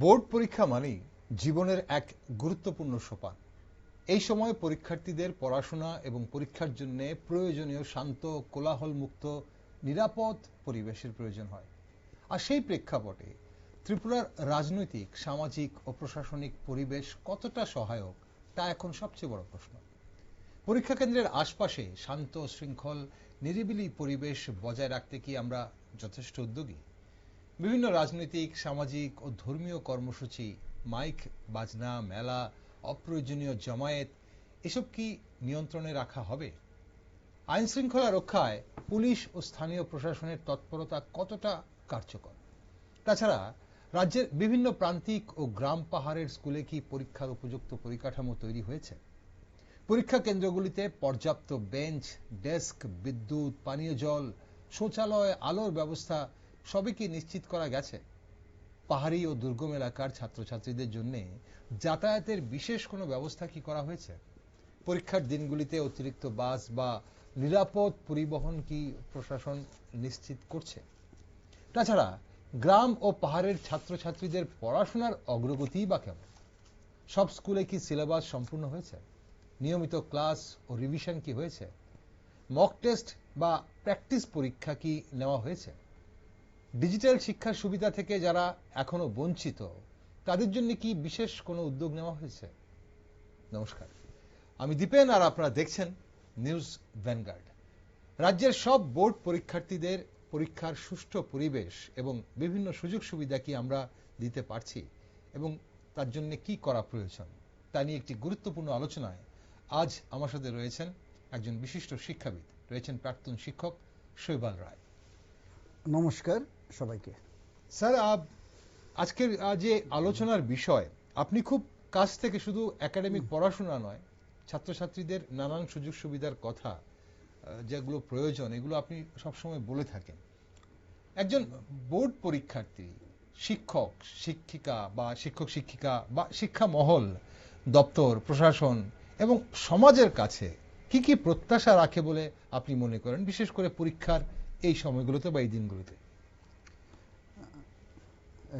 Board পরীক্ষা মানেই জীবনের এক গুরুত্বপূর্ণ সোপান। এই সময় পরীক্ষার্থীদের পড়াশোনা এবং পরীক্ষার জন্য প্রয়োজনীয় শান্ত, কোলাহলমুক্ত, নিরাপদ পরিবেশের প্রয়োজন হয়। আর সেই প্রেক্ষাপটে ত্রিপুরার রাজনৈতিক, সামাজিক ও প্রশাসনিক পরিবেশ কতটা সহায়ক তা এখন সবচেয়ে বড় প্রশ্ন। পরীক্ষা কেন্দ্রের আশপাশে শান্ত, শৃঙ্খল, নিরিবিলি পরিবেশ বজায় রাখতে কি আমরা যথেষ্ট উদ্যোগী? বিভিন্ন রাজনৈতিক, সামাজিক ও ধর্মীয় কর্মসূচি, মাইক বাজনা, মেলা, অপ্রয়োজনীয় জমায়েত এসব কি নিয়ন্ত্রণে রাখা হবে? আইন শৃঙ্খলা রক্ষায় পুলিশ ও স্থানীয় প্রশাসনের তৎপরতা কতটা কার্যকর? তাছাড়া রাজ্যের বিভিন্ন প্রান্তিক ও গ্রাম পাহাড়ের স্কুলে কি পরীক্ষার উপযুক্ত পরিকাঠামো তৈরি হয়েছে? পরীক্ষা কেন্দ্রগুলিতে পর্যাপ্ত বেঞ্চ, ডেস্ক, বিদ্যুৎ, পানীয় জল, শৌচালয়, আলোর ব্যবস্থা সবই কি নিশ্চিত করা গেছে? পাহাড়ি ও দুর্গম এলাকার ছাত্রছাত্রীদের জন্য যাতায়াতের বিশেষ কোনো ব্যবস্থা কি করা হয়েছে? পরীক্ষার দিনগুলিতে অতিরিক্ত বাস বা নিরাপদ পরিবহন কি প্রশাসন নিশ্চিত করছে? তাছাড়া গ্রাম ও পাহাড়ের ছাত্রছাত্রীদের পড়াশোনার অগ্রগতি বা কেমন? সব স্কুলে কি সিলেবাস সম্পূর্ণ হয়েছে? নিয়মিত ক্লাস ও রিভিশন কি হয়েছে? মক টেস্ট বা প্র্যাকটিস পরীক্ষা কি নেওয়া হয়েছে? ডিজিটাল শিক্ষার সুবিধা থেকে যারা এখনো বঞ্চিত তাদের জন্য কি বিশেষ কোনো উদ্যোগ নেওয়া হয়েছে? নমস্কার, আমি দীপেন আর আপনারা দেখছেন নিউজ ভ্যানগার্ড। রাজ্যের সব বোর্ড পরীক্ষার্থীদের পরীক্ষার সুষ্ঠু পরিবেশ এবং বিভিন্ন সুযোগ সুবিধা কি আমরা দিতে পারছি এবং তার জন্য কি করা প্রয়োজন তা নিয়ে একটি গুরুত্বপূর্ণ আলোচনায় আজ আমার সাথে রয়েছেন একজন বিশিষ্ট শিক্ষাবিদ, রয়েছেন প্রাক্তন শিক্ষক শৈবাল রায়। নমস্কার সবাইকে। স্যার, আজকের যে আলোচনার বিষয়, আপনি খুব কাছ থেকে শুধু একাডেমিক পড়াশোনা নয়, ছাত্রছাত্রীদের নানান সুযোগ সুবিধার কথা, যেগুলো প্রয়োজন, এগুলো আপনি সবসময় বলে থাকেন। একজন বোর্ড পরীক্ষার্থী, শিক্ষক শিক্ষিকা বা শিক্ষক শিক্ষিকা বা শিক্ষা মহল, দপ্তর, প্রশাসন এবং সমাজের কাছে কি কি প্রত্যাশা রাখে বলে আপনি মনে করেন, বিশেষ করে পরীক্ষার এই সময়গুলোতে বা এই দিনগুলোতে?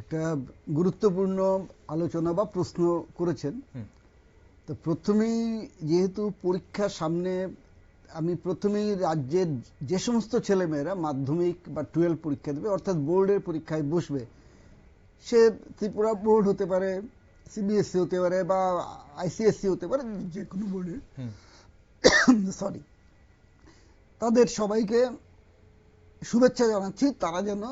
একটা গুরুত্বপূর্ণ আলোচনা বা প্রশ্ন করেছেন। তো প্রথমেই যেহেতু পরীক্ষার সামনে, আমি প্রথমেই রাজ্যের যে সমস্ত ছেলেমেয়েরা মাধ্যমিক বা 12 পরীক্ষা দেবে, অর্থাৎ বোর্ডের পরীক্ষায় বসবে, সে ত্রিপুরা বোর্ড হতে পারে, সিবিএসসি হতে পারে বা আইসিএসসি হতে পারে, যে কোনো বোর্ডের, সরি, তাদের সবাইকে শুভেচ্ছা জানাচ্ছি। তারা যেন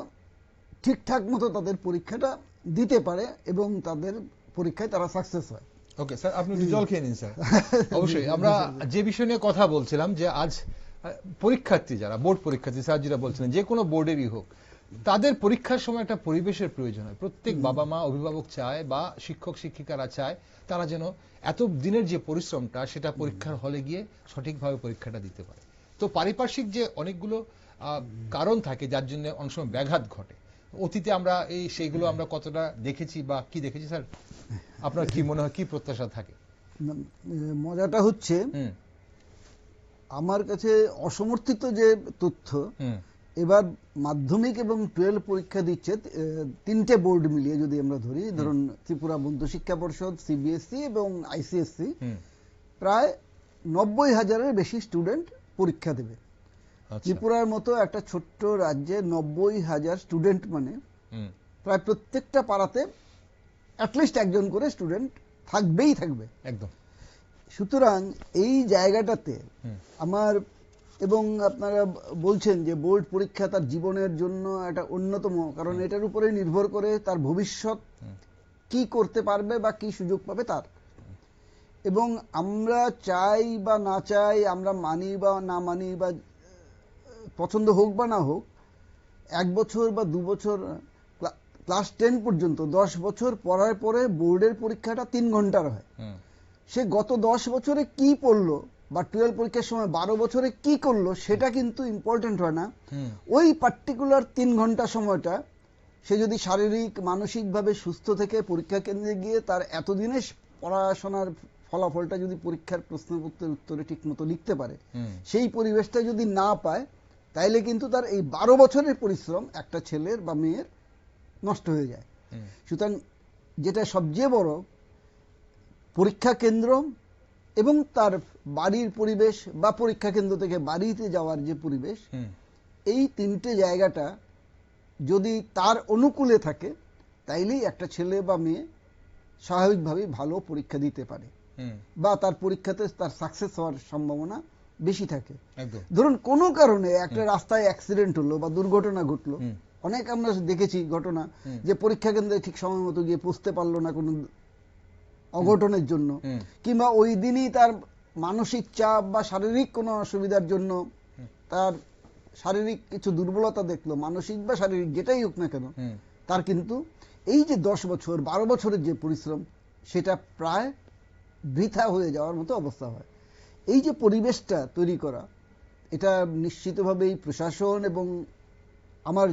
ঠিকঠাক মতো তাদের পরীক্ষাটা দিতে পারে এবং তাদের পরীক্ষায় তারা সাকসেস হয়। ওকে স্যার, আপনি একটু জল খেয়ে নিন স্যার। অবশ্যই আমরা যে বিষয় নিয়ে কথা বলছিলাম, যে আজ পরীক্ষার্থী যারা বোর্ড পরীক্ষার্থী, স্যার যেটা বলছিলেন, যে কোনো বোর্ডেরই হোক, তাদের পরীক্ষার সময় একটা পরিবেশের প্রয়োজন হয়। প্রত্যেক বাবা মা, অভিভাবক চায় বা শিক্ষক শিক্ষিকারা চায় তারা যেন এত দিনের যে পরিশ্রমটা সেটা পরীক্ষার হলে গিয়ে সঠিকভাবে পরীক্ষাটা দিতে পারে। তো পারিপার্শ্বিক যে অনেকগুলো কারণ থাকে যার জন্য অনেক সময় ব্যাঘাত ঘটে, অতীতে আমরা সেইগুলো আমরা কতটা দেখেছি বা কি দেখেছি স্যার? আপনার কি মনে হয়, কি প্রত্যাশা থাকে? মজাটা হচ্ছে, আমার কাছে অসমর্থিত যে তথ্য, এবার মাধ্যমিক এবং 12 পরীক্ষা দিচ্ছে তিনটে বোর্ড মিলিয়ে, যদি আমরা ধরি, ধরুন ত্রিপুরা বন্ধু শিক্ষা পর্ষদ, সিবিএসসি এবং আইসিএসসি, প্রায় 90,000-এর বেশি স্টুডেন্ট পরীক্ষা দেবে। ত্রিপুরার মতো একটা ছোট্ট রাজ্যে 90,000 স্টুডেন্ট মানে প্রায় প্রত্যেকটা পাড়াতে অ্যাটলিস্ট একজন করে স্টুডেন্ট থাকবেই থাকবে একদম। সুতরাং এই জায়গাটাতে আমার, এবং আপনারা বলছেন যে বোর্ড পরীক্ষা তার জীবনের জন্য একটা অন্যতম, কারণ এটার উপরে নির্ভর করে তার ভবিষ্যৎ কি করতে পারবে বা কি সুযোগ পাবে তার। এবং আমরা চাই বা না চাই, আমরা মানি বা না মানি, বা পছন্দ হোক বা না হোক, 1 বছর বা 2 বছর, ক্লাস 10 পর্যন্ত 10 বছর পড়ার পরে বোর্ডের পরীক্ষাটা 3 ঘন্টার হয়। সে গত 10 বছরে কি পড়লো বা 12 পরীক্ষার সময় 12 বছরে কি করলো সেটা কিন্তু ইম্পর্টেন্ট হয় না। ওই পার্টিকুলার 3 ঘন্টা সময়টা সে যদি শারীরিক মানসিকভাবে সুস্থ থেকে পরীক্ষা কেন্দ্রে গিয়ে তার এতদিনের পড়াশোনার ফলাফলটা যদি পরীক্ষার প্রশ্নপত্রের উত্তরে ঠিক মতো লিখতে পারে, সেই পরিবেশটা যদি না পায়, তাইলে কিন্তু তার এই 12 বছরের পরিশ্রম একটা ছেলের বা মেয়ের নষ্ট হয়ে যায়। সুতরাং যেটা সবচেয়ে বড়, পরীক্ষা কেন্দ্র এবং তার বাড়ির পরিবেশ বা পরীক্ষা কেন্দ্র থেকে বাড়িতে যাওয়ার যে পরিবেশ, এই তিনটে জায়গাটা যদি তার অনুকূলে থাকে, তাইলেই একটা ছেলে বা মেয়ে স্বাভাবিকভাবে ভালো পরীক্ষা দিতে পারে বা তার পরীক্ষাতে তার সাকসেস হওয়ার সম্ভাবনা বেশি থাকে। ধরুন কোনো কারণে একটা রাস্তায় অ্যাক্সিডেন্ট হলো বা দুর্ঘটনা ঘটলো, অনেক আমরা দেখেছি ঘটনা যে পরীক্ষা কেন্দ্রে ঠিক সময় মতো গিয়ে পৌঁছতে পারলো না কোনো অঘটনের জন্য, কিংবা ওই দিনই তার মানসিক চাপ বা শারীরিক কোনো অসুবিধার জন্য তার শারীরিক কিছু দুর্বলতা দেখলো, মানসিক বা শারীরিক যেটাই হোক না কেন, তার কিন্তু এই যে 10 বছর 12 বছরের যে পরিশ্রম, সেটা প্রায় বৃথা হয়ে যাওয়ার মতো অবস্থা হয়। এই যে পরিবেশটা তৈরি করা, এটা নিশ্চিতভাবেই প্রশাসন এবং আমার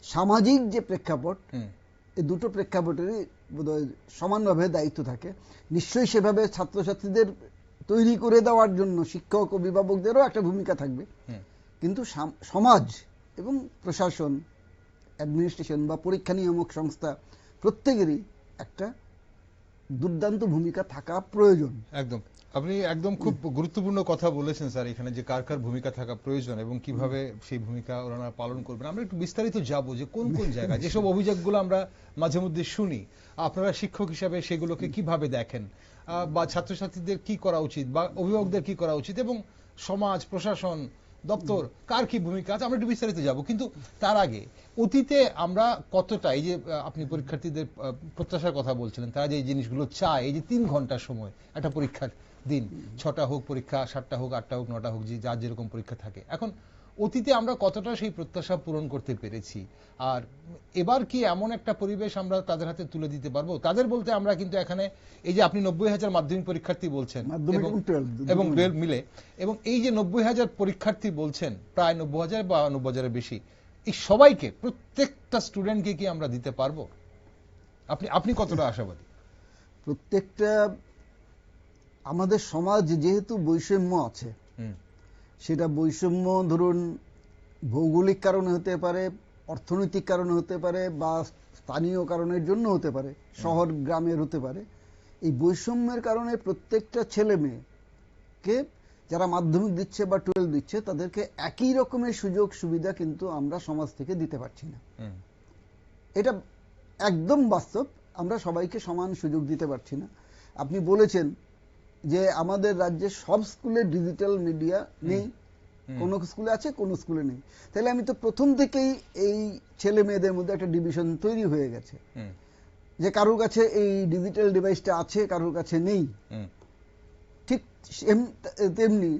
সামাজিক যে প্রেক্ষাপট, এই দুটো প্রেক্ষাপটেরই বোধহয় সমানভাবে দায়িত্ব থাকে। নিশ্চয়ই সেভাবে ছাত্রছাত্রীদের তৈরি করে দেওয়ার জন্য শিক্ষক ও অভিভাবকদেরও একটা ভূমিকা থাকবে, কিন্তু সমাজ এবং প্রশাসন, অ্যাডমিনিস্ট্রেশন বা পরীক্ষা নিয়ামক সংস্থা প্রত্যেকেরই একটা দুর্দান্ত ভূমিকা থাকা প্রয়োজন। একদম, আপনি একদম খুব গুরুত্বপূর্ণ কথা বলেছেন স্যার এখানে, যে কার কার ভূমিকা থাকা প্রয়োজন এবং কিভাবে সেই ভূমিকা ওনারা পালন করবেন। আমরা একটু বিস্তারিত যাব যে কোন কোন জায়গায় যেসব অভিযোগগুলো আমরা মাঝে মধ্যে শুনি, আপনারা শিক্ষক হিসাবে সেগুলোকে কিভাবে দেখেন, বা ছাত্রছাত্রীদের কি করা উচিত বা অভিভাবকদের কি করা উচিত, এবং সমাজ, প্রশাসন, দপ্তর কার কি ভূমিকা আছে, আমরা একটু বিস্তারিত যাব। কিন্তু তার আগে অতীতে আমরা কতটা, এই যে আপনি পরীক্ষার্থীদের প্রত্যাশার কথা বলছিলেন, তারা যে এই জিনিসগুলো চায়, এই যে 3 ঘন্টার সময় একটা পরীক্ষার দিন, 6টা হোক পরীক্ষা, 7টা হোক, 8টা হোক, 9টা হোক, যার যেরকম পরীক্ষা থাকে, এখন অতীতে আমরা কতটা সেই প্রত্যাশা পূরণ করতে পেরেছি, আর এবার কি এমন একটা পরিবেশ আমরা তাদের হাতে তুলে দিতে পারবো? তাদের বলতে আমরা কিন্তু এখানে এই যে আপনি 90,000 মাধ্যমিক পরীক্ষার্থী বলছেন এবং 12 মিলে, এবং এই যে 90,000 পরীক্ষার্থী বলছেন, প্রায় 90,000 বা 90,000-এর বেশি, এই সবাইকে, প্রত্যেকটা স্টুডেন্টকে কি আমরা দিতে পারবো? আপনি কতটা আশাবাদী? প্রত্যেকটা, আমাদের সমাজ যেহেতু বৈষম্য আছে, সেটা বৈষম্য ধরুন ভৌগোলিক কারণে হতে পারে, অর্থনৈতিক কারণে হতে পারে, বা স্থানীয় কারণের জন্য হতে পারে, শহর গ্রামের হতে পারে। এই বৈষম্যের কারণে প্রত্যেকটা ছেলে মেয়েকে যারা মাধ্যমিক দিচ্ছে বা 12 দিচ্ছে, তাদেরকে একই রকমের সুযোগ সুবিধা কিন্তু আমরা সমাজ থেকে দিতে পারছি না। এটা একদম বাস্তব, আমরা সবাইকে সমান সুযোগ দিতে পারছি না। আপনি বলেছেন যে আমাদের রাজ্যে সব স্কুলে ডিজিটাল মিডিয়া নেই, কোন স্কুলে আছে, কোন স্কুলে নেই। তাহলে আমি তো প্রথম থেকেই এই ছেলে মেয়েদের মধ্যে একটা ডিভিশন তৈরি হয়ে গেছে, যে কারোর কাছে এই ডিজিটাল ডিভাইসটা আছে, কারোর কাছে নেই। ঠিক তেমনি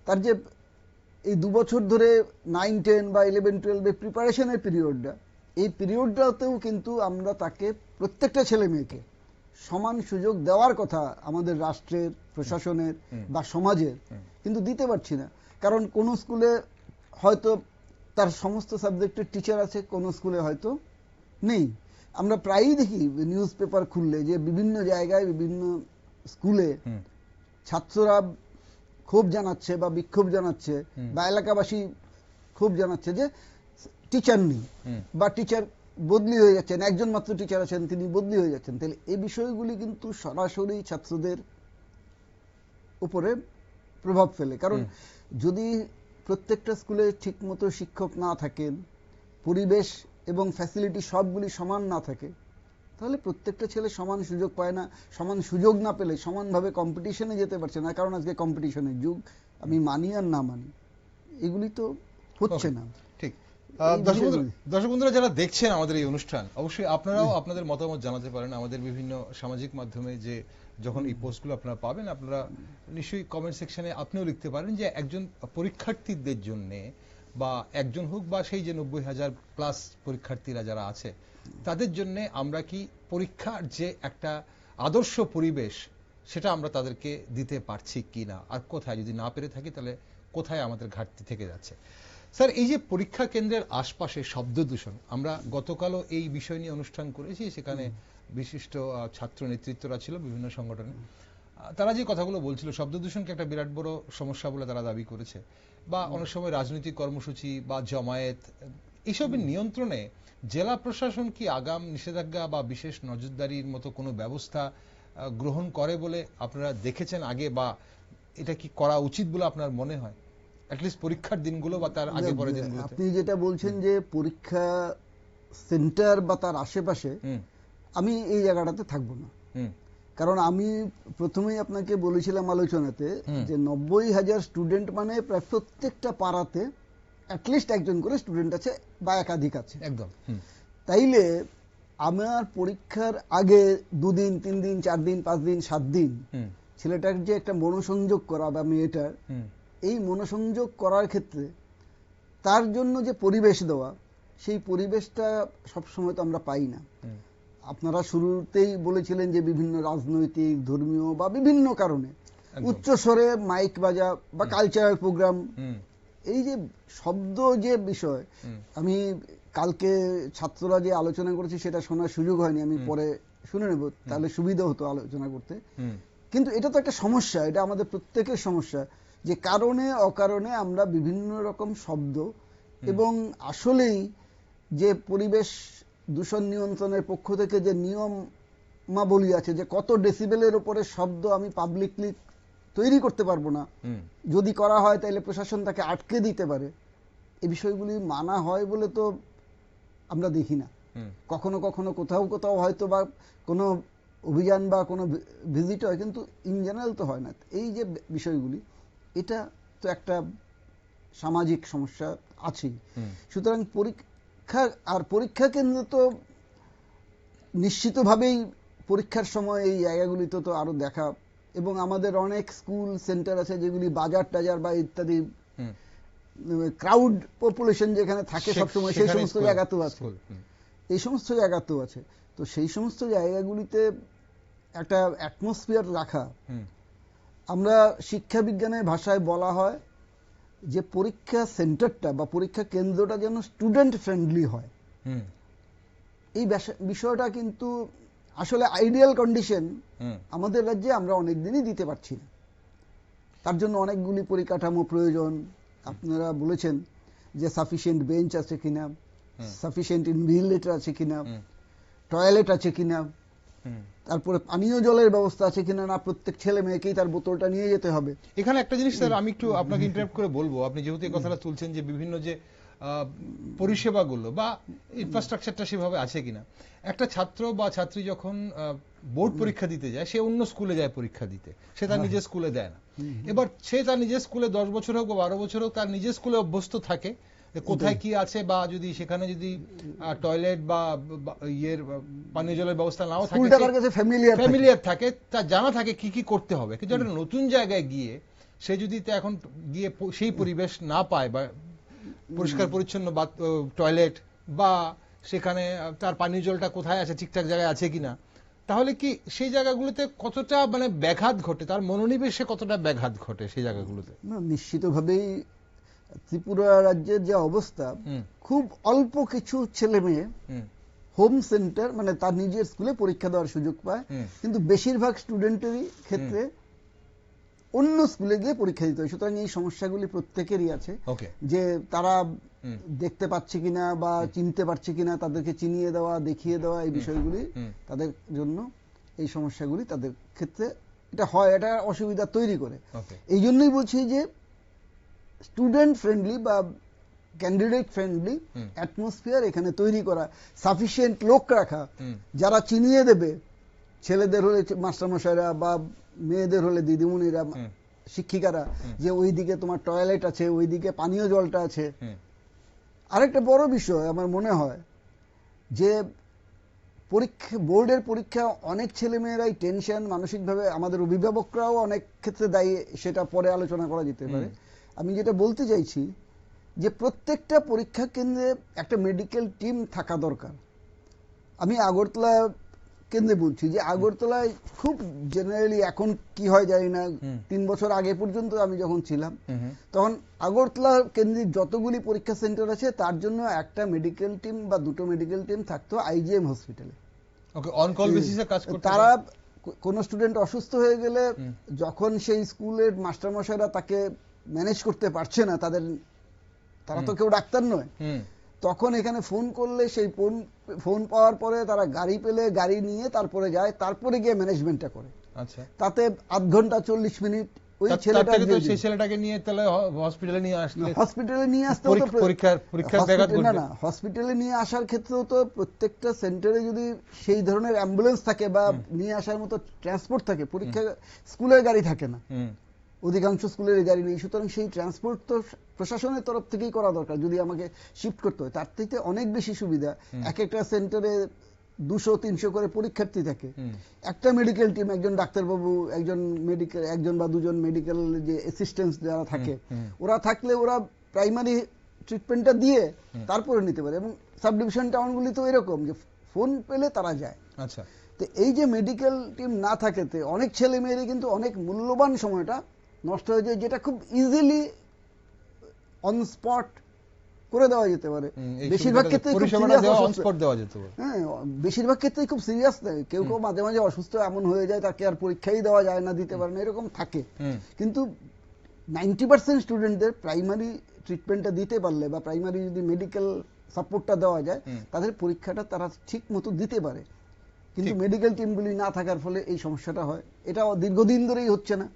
তার যে এই 2 বছর ধরে 9, 10 বা 11, 12 প্রিপারেশনের পিরিয়ডটা, এই পিরিয়ডটাতেও কিন্তু আমরা তাকে, প্রত্যেকটা ছেলে মেয়েকে সমান সুযোগ দেওয়ার কথা আমাদের রাষ্ট্রের, প্রশাসনের বা সমাজের, কিন্তু দিতে পারছি না। কারণ কোন স্কুলে হয়তো তার সমস্ত সাবজেক্টের টিচার আছে, কোন স্কুলে হয়তো নেই। আমরা প্রায়ই দেখি নিউজ পেপার খুললে যে বিভিন্ন জায়গায়, বিভিন্ন স্কুলে ছাত্ররা ক্ষোভ জানাচ্ছে বা বিক্ষোভ জানাচ্ছে, বা এলাকাবাসী ক্ষোভ জানাচ্ছে যে টিচার নেই বা টিচার বদলি হয়ে যাচ্ছেন, একজন মাত্র টিচার আছেন, তিনি বদলি হয়ে যাচ্ছেন। তাহলে এই বিষয়গুলি কিন্তু সরাসরি ছাত্রদের উপরে প্রভাব ফেলে। কারণ যদি প্রত্যেকটা স্কুলে ঠিকমতো শিক্ষক না থাকেন, পরিবেশ এবং ফ্যাসিলিটি সবগুলি সমান না থাকে, তাহলে প্রত্যেকটা ছেলে সমান সুযোগ পায় না। সমান সুযোগ না পেলে সমানভাবে কম্পিটিশনে যেতে পারছে না, কারণ আজকে কম্পিটিশনের যুগ। আমি মানি আর না মানি, এগুলি তো হচ্ছে না। ঠিক। দর্শক বন্ধুরা যারা দেখছেন আমাদের এই অনুষ্ঠান, অবশ্যই আপনারাও আপনাদের মতামত জানাতে পারেন আমাদের বিভিন্ন সামাজিক মাধ্যমে। যে যখন এই পোস্টগুলো আপনারা পাবেন, আপনারা নিশ্চয়ই কমেন্ট সেকশনে আপনিও লিখতে পারেন যে একজন পরীক্ষার্থীদের জন্য, বা একজন হোক বা সেই যে 90,000 প্লাস পরীক্ষার্থীরা যারা আছে, তাদের জন্য আমরা কি পরীক্ষার যে একটা আদর্শ পরিবেশ, সেটা আমরা তাদেরকে দিতে পারছি কিনা, আর কোথায়, যদি না পেরে থাকি তাহলে কোথায় আমাদের ঘাটতি থেকে যাচ্ছে। স্যার, এই যে পরীক্ষা কেন্দ্রের আশপাশে শব্দ দূষণ, আমরা গতকালও এই বিষয় নিয়ে অনুষ্ঠান করেছি, সেখানে বিশিষ্ট ছাত্র নেতৃত্বরা ছিল বিভিন্ন সংগঠনে। তারা যে কথাগুলো বলছিল, শব্দ দূষণকে একটা বিরাট বড় সমস্যা বলে তারা দাবি করেছে, বা অনেক সময় রাজনৈতিক কর্মসূচি বা জমায়েত, এইসবের নিয়ন্ত্রণে জেলা প্রশাসন কি আগাম নিষেধাজ্ঞা বা বিশেষ নজরদারির মতো কোনো ব্যবস্থা গ্রহণ করে বলে আপনারা দেখেছেন আগে, বা এটা কি করা উচিত বলে আপনার মনে হয় অ্যাটলিস্ট পরীক্ষার দিনগুলো বা তার আগে পরের দিনগুলো? আপনি যেটা বলছেন যে পরীক্ষা সেন্টার বা তার আশেপাশে, আমি এই জায়গাটাতে থাকবো না। কারণ আমি প্রথমেই আপনাকে বলেছিলাম আলোচনাতে যে 90,000 স্টুডেন্ট মানে প্রায় প্রত্যেকটা পাড়াতে অ্যাটলিস্ট একজন করে স্টুডেন্ট আছে বা একাধিক আছে। একদম। তাইলে আমার পরীক্ষার আগে 2 দিন 3 দিন 4 দিন 5 দিন 7 দিন ছেলেটার যে একটা মনোসংযোগ করা বা মেয়েটার, এই মনোসংযোগ করার ক্ষেত্রে তার জন্য যে পরিবেশ দেওয়া, সেই পরিবেশটা সবসময় তো আমরা পাই না। আপনারা শুরুতেই বলেছিলেন যে বিভিন্ন রাজনৈতিক, ধর্মীয় বা বিভিন্ন কারণে উচ্চস্বরে মাইক বাজা বা কালচারাল প্রোগ্রাম, এই যে শব্দ যে বিষয়, আমি কালকে ছাত্ররা যে আলোচনা করেছে সেটা শোনার সুযোগ হয়নি, আমি পরে শুনে নেব, তাহলে সুবিধা হতো আলোচনা করতে। কিন্তু এটা তো একটা সমস্যা, এটা আমাদের প্রত্যেকের সমস্যা, যে কারণে অকারণে আমরা বিভিন্ন রকম শব্দ, এবং আসলেই যে পরিবেশ দূষণ নিয়ন্ত্রণের পক্ষ থেকে যে নিয়মাবলী আছে যে কত ডেসিবেলের উপরে শব্দ আমি পাবলিকলি তৈরি করতে পারবো না, যদি করা হয় তাহলে প্রশাসন তাকে আটকে দিতে পারে, এই বিষয়গুলি মানা হয় বলে তো আমরা দেখি না। কখনো কখনো কোথাও কোথাও হয়তো বা কোনো অভিযান বা কোনো ভিজিট হয়, কিন্তু ইন জেনারেল তো হয় না। এই যে বিষয়গুলি, এটা তো একটা সামাজিক সমস্যা আছেই। সুতরাং পরীক্ষা কেন্দ্র তো নিশ্চিতভাবেই পরীক্ষার সময় এই জায়গাগুলিতে তো আরো দেখা, এবং আমাদের অনেক স্কুল সেন্টার আছে যেগুলি বাজার টাজার বা ইত্যাদি ক্রাউড পপুলেশন যেখানে থাকে সবসময়, সেই সমস্ত জায়গাতেও আছে, এই সমস্ত জায়গাতেও আছে। তো সেই সমস্ত জায়গাগুলিতে একটা অ্যাটমসফিয়ার রাখা, আমরা শিক্ষা বিজ্ঞানের ভাষায় বলা হয় যে পরীক্ষা সেন্টারটা বা পরীক্ষা কেন্দ্রটা যেন স্টুডেন্ট ফ্রেন্ডলি হয়। এই বিষয়টা কিন্তু আসলে আইডিয়াল কন্ডিশন আমাদের রাজ্যে আমরা অনেকদিনই দিতে পারছি না। তার জন্য অনেকগুলি পরিকাঠামো প্রয়োজন। আপনারা বলেছেন যে সাফিসিয়েন্ট বেঞ্চ আছে কিনা, সাফিসিয়েন্ট ইনভিজিলেটর আছে কিনা, টয়লেট আছে কিনা, তারপরে পানীয় জলের ব্যবস্থা আছে কিনা, না প্রত্যেক ছেলে মেয়েকেই তার বোতলটা নিয়ে যেতে হবে। এখানে একটা জিনিস স্যার আমি একটু আপনাকে ইন্টারাপ্ট করে বলবো, আপনি যেহেতু এই কথাটা তুলছেন যে বিভিন্ন যে পরিষেবাগুলো বা ইনফ্রাস্ট্রাকচারটা সেভাবে আছে কিনা, একটা ছাত্র বা ছাত্রী যখন বোর্ড পরীক্ষা দিতে যায়, সে অন্য স্কুলে যায় পরীক্ষা দিতে, সে তার নিজের স্কুলে দেয় না। এবার সে তার নিজের স্কুলে 10 বছর হোক বা 12 বছর হোক তার নিজের স্কুলে অভ্যস্ত থাকে কোথায় কি আছে, বা যদি সেখানে যদি টয়লেট বা ইয়ের পানীয় জলের ব্যবস্থা নাও থাকে, ফ্যামিলিয়ার থাকে, তার জানা থাকে কি কি করতে হবে। কিন্তু একটা নতুন জায়গায় গিয়ে সে যদি এখন গিয়ে সেই পরিবেশ না পায় বা পরিষ্কার পরিচ্ছন্ন বা টয়লেট বা সেখানে তার পানীয় জলটা কোথায় আছে, ঠিকঠাক জায়গায় আছে কিনা, তাহলে কি সেই জায়গাগুলোতে কতটা মানে ব্যাঘাত ঘটে, তার মনোনিবেশে কতটা ব্যাঘাত ঘটে সেই জায়গাগুলোতে? না, নিশ্চিতভাবেই ত্রিপুরা রাজ্যের যে অবস্থা, খুব অল্প কিছু ছেলে মেয়ে হোম সেন্টার মানে তার নিজের স্কুলে পরীক্ষা দেওয়ার সুযোগ পায়, কিন্তু বেশিরভাগ স্টুডেন্টেরই ক্ষেত্রে অন্য স্কুলে গিয়ে পরীক্ষা দিতে হয়। সুতরাং এই সমস্যাগুলি প্রত্যেকেরই আছে, যে তারা দেখতে পাচ্ছে কিনা বা চিনতে পারছে কিনা, তাদেরকে চিনিয়ে দেওয়া, দেখিয়ে দেওয়া, এই বিষয়গুলি তাদের জন্য, এই সমস্যাগুলি তাদের ক্ষেত্রে এটা হয়, এটা অসুবিধা তৈরি করে। এই জন্যই বলছি যে স্টুডেন্ট ফ্রেন্ডলি বা ক্যান্ডিডেট ফ্রেন্ডলি অ্যাটমসফিয়ার এখানে তৈরি করা, সাফিসিয়েন্ট লোক রাখা যারা চিনিয়ে দেবে, ছেলেদের হলে মাস্টারমশাইরা বা মেয়েদের হলে দিদিমণিরা, শিক্ষিকারা, যে ওইদিকে তোমার টয়লেট আছে, ওইদিকে পানীয় জলটা আছে। আরেকটা বড় বিষয় আমার মনে হয় যে পরীক্ষা, বোর্ডের পরীক্ষা অনেক ছেলে মেয়েরাই টেনশন, মানসিকভাবে, আমাদের অভিভাবকরাও অনেক ক্ষেত্রে দায়ী, সেটা পরে আলোচনা করা যেতে পারে। আমি যেটা বলতে চাইছি যে প্রত্যেকটা পরীক্ষা কেন্দ্রে একটা মেডিকেল টিম থাকা দরকার। আমি আগরতলা কেন্দ্রে বলছি যে আগরতলায় খুব জেনারেলি, এখন কি হয় জানি না, 3 বছর আগে পর্যন্ত আমি যখন ছিলাম তখন আগরতলা কেন্দ্রিক যতগুলি পরীক্ষা সেন্টার আছে তার জন্য একটা মেডিকেল টিম বা 2টো মেডিকেল টিম থাকতো আইজিএম হসপিটালে। তারা কোন স্টুডেন্ট অসুস্থ হয়ে গেলে যখন সেই স্কুলের মাস্টারমশাইরা তাকে ম্যানেজ করতে পারছে না, তারা তো কেউ ডাক্তার নয়, তখন এখানে ফোন করলে সেই ফোন পাওয়ার পরে তারা গাড়ি পেলে গাড়ি নিয়ে তারপরে যায়, তারপরে গিয়ে ম্যানেজমেন্টটা করে। আচ্ছা, তাতে আধ ঘন্টা 40 মিনিট ওই ছেলেটাকে নিয়ে তাহলে হসপিটালে নিয়ে আসতে না, হসপিটালে নিয়ে আসার ক্ষেত্রেও তো প্রত্যেকটা সেন্টারে যদি সেই ধরনের অ্যাম্বুলেন্স থাকে বা নিয়ে আসার মতো ট্রান্সপোর্ট থাকে, পরীক্ষা স্কুলের গাড়ি থাকে না, অধিকাংশ স্কুলের গাড়ি নেই, সুতরাং সেই ট্রান্সপোর্ট তো প্রশাসনের তরফ থেকেই করা দরকার। যদি আমাকে শিফট করতে হয় তার থেকে অনেক বেশি সুবিধা। এক একটা সেন্টারে 200-300 করে পরীক্ষার্থী থাকে, একটা মেডিকেল টিম, একজন ডাক্তারবাবু, একজন বা দুজন মেডিকেল যে অ্যাসিস্ট্যান্ট যারা থাকে, ওরা থাকলে ওরা প্রাইমারি ট্রিটমেন্টটা দিয়ে তারপরে নিতে পারে। এবং সাব ডিভিশন টাউনগুলি তো এরকম যে ফোন পেলে তারা যায়। আচ্ছা, তো এই যে মেডিকেল টিম না থাকেতে অনেক ছেলে মেয়েরই কিন্তু অনেক মূল্যবান সময়টা নষ্ট হয়ে যায়, যেটা খুব ইজিলি অন স্পট করে দেওয়া যেতে পারে। বেশিরভাগ ক্ষেত্রে বেশিরভাগ ক্ষেত্রেই খুব সিরিয়াস থাকে। কেউ কেউ মাঝে মাঝে অসুস্থ এমন হয়ে যায় তাকে আর পরীক্ষাই দেওয়া যায় না, দিতে পারে না, এরকম থাকে। কিন্তু 90% স্টুডেন্টদের প্রাইমারি ট্রিটমেন্টটা দিতে পারলে বা প্রাইমারি যদি মেডিকেল সাপোর্টটা দেওয়া যায়, তাদের পরীক্ষাটা তারা ঠিক মতো দিতে পারে। কিন্তু মেডিকেল টিমগুলি না থাকার ফলে এই সমস্যাটা হয়। এটা দীর্ঘদিন ধরেই হচ্ছে না।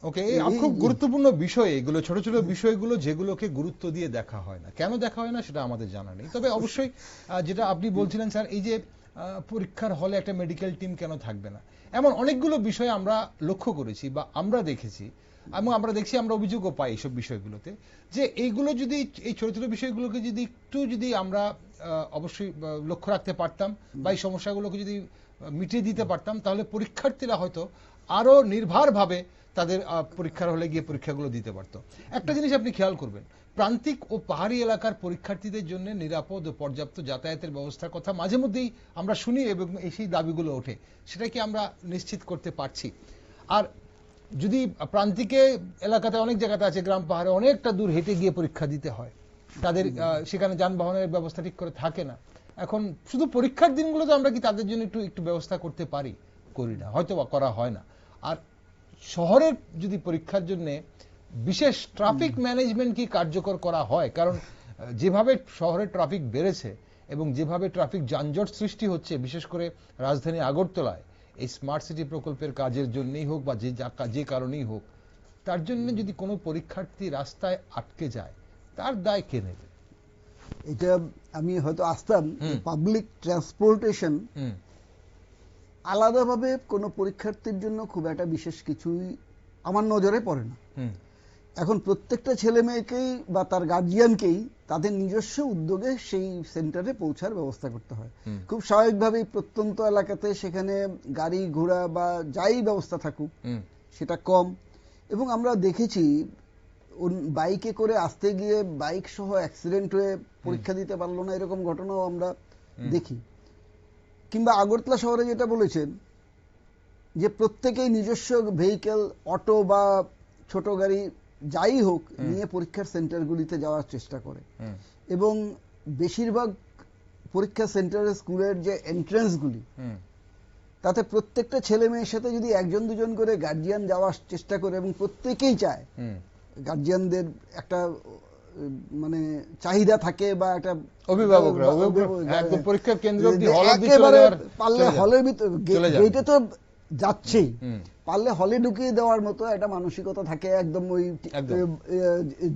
ওকে, খুব গুরুত্বপূর্ণ বিষয় এগুলো, ছোট ছোট বিষয়গুলো যেগুলোকে গুরুত্ব দিয়ে দেখা হয় না। কেন দেখা হয় না সেটা আমাদের জানা নেই। তবে অবশ্যই যেটা আপনি বলছিলেন স্যার, এই যে পরীক্ষার হলে একটা মেডিকেল টিম কেন থাকবে না, এমন অনেকগুলো বিষয় আমরা লক্ষ্য করেছি বা আমরা দেখেছি, এবং আমরা দেখছি, আমরা অভিযোগও পাই এইসব বিষয়গুলোতে, যে এইগুলো যদি, এই ছোট ছোট বিষয়গুলোকে যদি একটু যদি আমরা অবশ্যই লক্ষ্য রাখতে পারতাম বা এই সমস্যাগুলোকে যদি মিটিয়ে দিতে পারতাম, তাহলে পরীক্ষার্থীরা হয়তো আরো নির্ভরভাবে তাদের পরীক্ষার হলে গিয়ে পরীক্ষাগুলো দিতে পারত। একটা জিনিস আপনি খেয়াল করবেন, প্রান্তিক ও পাহাড়ি এলাকার পরীক্ষার্থীদের জন্য নিরাপদ ও পর্যাপ্ত যাতায়াতের ব্যবস্থার কথা মাঝে মধ্যেই আমরা শুনি এবং সেই দাবিগুলো ওঠে, সেটা কি আমরা নিশ্চিত করতে পারছি? আর যদি প্রান্তিকে এলাকাতে অনেক জায়গাতে আছে, গ্রাম পাহাড়ে অনেকটা দূর হেঁটে গিয়ে পরীক্ষা দিতে হয়, তাদের সেখানে যানবাহনের ব্যবস্থা ঠিক করে থাকে না। এখন শুধু পরীক্ষার দিনগুলোতে আমরা কি তাদের জন্য একটু ব্যবস্থা করতে পারি? করি না, হয়তো করা হয় না। আর শহরের যদি পরীক্ষার জন্য বিশেষ ট্রাফিক ম্যানেজমেন্ট কি কার্যকর করা হয়? কারণ যেভাবে শহরের ট্রাফিক বেড়েছে এবং যেভাবে ট্রাফিক যানজট সৃষ্টি হচ্ছে, বিশেষ করে রাজধানী আগরতলায়, এই স্মার্ট সিটি প্রকল্পের কাজের জন্যই হোক বা যে কারণেই হোক, তার জন্য যদি কোনো পরীক্ষার্থী রাস্তায় আটকে যায়, তার দায় কে নেবে? এটা আমি হয়তো আসতাম, পাবলিক ট্রান্সপোর্টেশন আলাদাভাবে কোনো পরীক্ষার্থীর জন্য খুব একটা বিশেষ কিছুই আমার নজরে পড়ে না। এখন প্রত্যেকটা ছেলে মেয়েকেই বা তার গার্জিয়ানকেই তাদের নিজস্ব উদ্যোগে সেই সেন্টারে পৌঁছার ব্যবস্থা করতে হয়। খুব স্বাভাবিকভাবেই প্রত্যন্ত এলাকাতে সেখানে গাড়ি ঘোড়া বা যাই ব্যবস্থা থাকুক সেটা কম, এবং আমরা দেখেছি বাইকে করে আসতে গিয়ে বাইক সহ অ্যাক্সিডেন্ট হয়ে পরীক্ষা দিতে পারলো না, এরকম ঘটনাও আমরা দেখি। কিংবা আগরতলা শহরে যেটা বলেছেন যে প্রত্যেকেই নিজস্ব ভেহিকেল, অটো বা ছোট গাড়ি যাই হোক নিয়ে পরীক্ষার সেন্টারগুলিতে যাওয়ার চেষ্টা করে, এবং বেশিরভাগ পরীক্ষা সেন্টারের স্কুলের যে এন্ট্রান্সগুলি, তাতে প্রত্যেকটা ছেলে মেয়ের সাথে যদি একজন দুজন করে গার্জিয়ান যাওয়ার চেষ্টা করে, এবং প্রত্যেকেই চায়, গার্জিয়ানদের একটা মানে চাহিদা থাকে বা একটা অভিভাবকরা পরীক্ষার কেন্দ্র পারলে হলের ভিতরে গেটে তো যাচ্ছেই, পারলে হলে ঢুকিয়ে দেওয়ার মতো একটা মানসিকতা থাকে। একদম ওই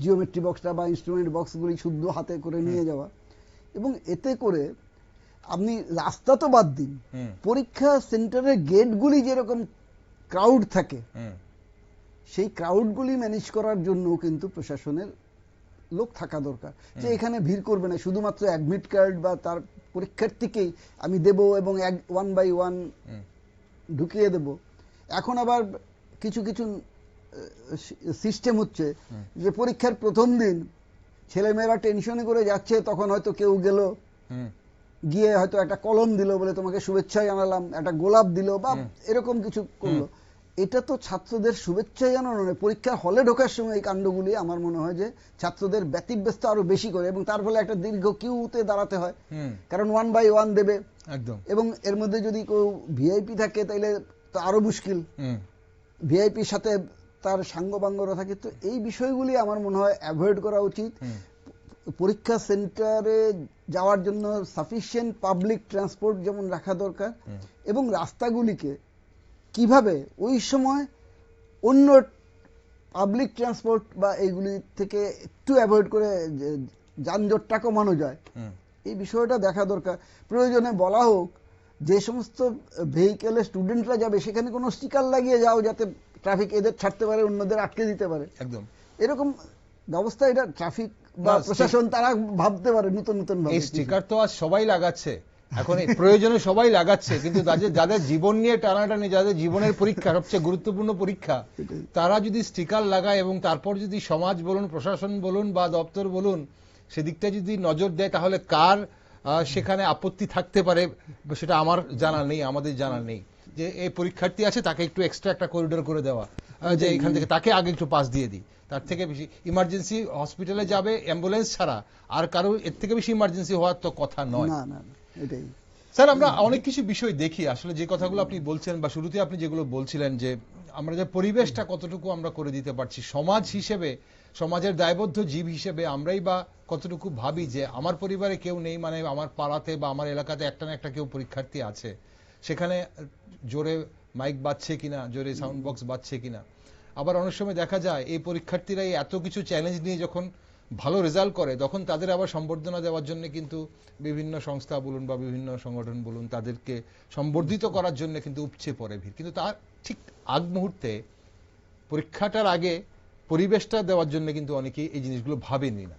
জিওমেট্রি বক্সটা বা ইনস্ট্রুমেন্ট বক্সগুলি শুদ্ধ হাতে করে নিয়ে যাওয়া, এবং এতে করে আপনি রাস্তা তো বাদ দিন, পরীক্ষা সেন্টারের গেটগুলি যেরকম ক্রাউড থাকে, সেই ক্রাউডগুলি ম্যানেজ করার জন্য কিন্তু প্রশাসনের লোক থাকা দরকার, যে এখানে ভিড় করবে না, শুধুমাত্র অ্যাডমিট কার্ড বা তার পরীক্ষার্থীকেই আমি দেব এবং 1 বাই 1 ঢুকিয়ে দেব। এখন আবার কিছু কিছু সিস্টেম হচ্ছে যে পরীক্ষার প্রথম দিন ছেলেমেয়েরা টেনশনে করে যাচ্ছে, তখন হয়তো কেউ গেল, গিয়ে হয়তো একটা কলম দিল, বলে তোমাকে শুভেচ্ছা জানালাম, একটা গোলাপ দিল বা এরকম কিছু করলো। এটা তো ছাত্রদের শুভেচ্ছা জানানো নয়, পরীক্ষার হলে ঢোকার সময় এই কাণ্ডগুলি আমার মনে হয় যে ছাত্রদের ব্যতিব্যস্ত আরো বেশি করে, এবং তার ফলে একটা দীর্ঘ কিউতে দাঁড়াতে হয়, কারণ 1 বাই 1 দেবে একদম, এবং এর মধ্যে যদি কেউ ভিআইপি থাকে তাইলে তো আরো মুশকিল, ভিআইপির সাথে তার সাঙ্গপাঙ্গরা থাকে। তো এই বিষয়গুলি আমার মনে হয় অ্যাভয়েড করা উচিত। পরীক্ষা সেন্টারে যাওয়ার জন্য সাফিসিয়েন্ট পাবলিক ট্রান্সপোর্ট যেমন রাখা দরকার, এবং রাস্তাগুলিকে কিভাবে ওই সময় অন্য পাবলিক ট্রান্সপোর্ট বা এইগুলি থেকে একটু অ্যাভয়েড করে যানজটটা কমানো যায়, এই বিষয়টা দেখা দরকার। প্রয়োজনে বলা হোক যে সমস্ত ভেহিকেলে স্টুডেন্টরা যাবে সেখানে কোনো স্টিকার লাগিয়ে যাও যাতে ট্রাফিক এদের ছাড়তে পারে, অন্যদের আটকে দিতে পারে। একদম এরকম ব্যবস্থা এটা ট্রাফিক বা প্রশাসন তারা ভাবতে পারে নতুন নতুন ভাবে। এই স্টিকার তো আজ সবাই লাগাচ্ছে, এখন প্রয়োজনে সবাই লাগাচ্ছে, কিন্তু যাদের জীবন নিয়ে টানাটানি, যাদের জীবনের পরীক্ষা, সবচেয়ে গুরুত্বপূর্ণ পরীক্ষা, তারা যদি স্টিকার লাগায় এবং তারপর যদি সমাজ বলুন, প্রশাসন বলুন বা দপ্তর বলুন সেদিকটা যদি নজর দেয়, তাহলে কার সেখানে আপত্তি থাকতে পারে সেটা আমার জানা নেই, আমাদের জানা নেই। যে এই পরীক্ষার্থী আছে তাকে একটু এক্সট্রা একটা করিডোর করে দেওয়া, যে এখান থেকে তাকে আগে একটু পাস দিয়ে দিই, তার থেকে বেশি ইমার্জেন্সি হসপিটালে যাবে অ্যাম্বুলেন্স ছাড়া, আর কারো এর থেকে বেশি ইমার্জেন্সি হওয়ার তো কথা নয়। এটাই স্যার, আমরা অনেক কিছু বিষয় দেখি আসলে, যে কথাগুলো আপনি বলছেন বা শুরুতে আপনি যেগুলো বলছিলেন, যে আমরা যে পরিবেশটা কতটুকু আমরা করে দিতে পারছি, সমাজ হিসেবে, সমাজের দায়বদ্ধ জীব হিসেবে আমরাই বা কতটুকু ভাবি যে আমার পরিবারে কেউ নেই, মানে আমার পাড়াতে বা আমার এলাকাতে একটা না একটা কেউ পরীক্ষার্থী আছে, সেখানে জোরে মাইক বাজছে কিনা, জোরে সাউন্ড বক্স বাজছে কিনা। আবার অনেক সময় দেখা যায় এই পরীক্ষার্থীরাই এত কিছু চ্যালেঞ্জ নিয়ে যখন ভালো রেজাল্ট করে, তখন তাদের আবার সম্বর্ধনা দেওয়ার জন্য কিন্তু বিভিন্ন সংস্থা বলুন বা বিভিন্ন সংগঠন বলুন তাদেরকে সম্বর্ধিত করার জন্য কিন্তু উপচে পড়ে ভিড়। কিন্তু তার ঠিক আগ মুহূর্তে, পরীক্ষাটার আগে পরিবেশটা দেওয়ার জন্য কিন্তু অনেকেই এই জিনিসগুলো ভাবেনি না।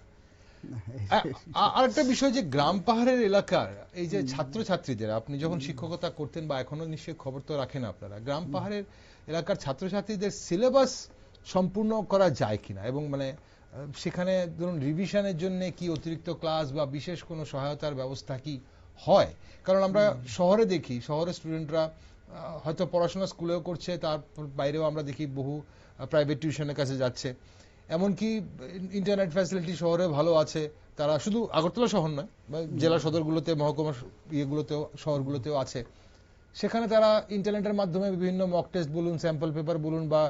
আরেকটা বিষয়, যে গ্রাম পাহাড়ের এলাকার এই যে ছাত্রছাত্রীদের, আপনি যখন শিক্ষকতা করতেন বা এখনো নিশ্চয়ই খবর তো রাখেন আপনারা, গ্রাম পাহাড়ের এলাকার ছাত্রছাত্রীদের সিলেবাস সম্পূর্ণ করা যায় কিনা, এবং মানে সেখানে ধরুন রিভিশনের জন্য কি অতিরিক্ত ক্লাস বা বিশেষ কোনো সহায়তার ব্যবস্থা কি হয়? কারণ আমরা শহরে দেখি, শহরের স্টুডেন্টরা হয়তো পড়াশোনা স্কুলেও করছে, তার বাইরেও আমরা দেখি বহু প্রাইভেট টিউশনের কাছে যাচ্ছে। এমনকি ইন্টারনেট ফ্যাসিলিটি শহরে ভালো আছে, তারা শুধু আগরতলা শহর নয়, জেলা সদরগুলোতে, মহকুমা ইয়েগুলোতেও, শহরগুলোতেও আছে। সেখানে তারা ইন্টারনেটের মাধ্যমে বিভিন্ন মক টেস্ট বলুন, স্যাম্পল পেপার বলুন বা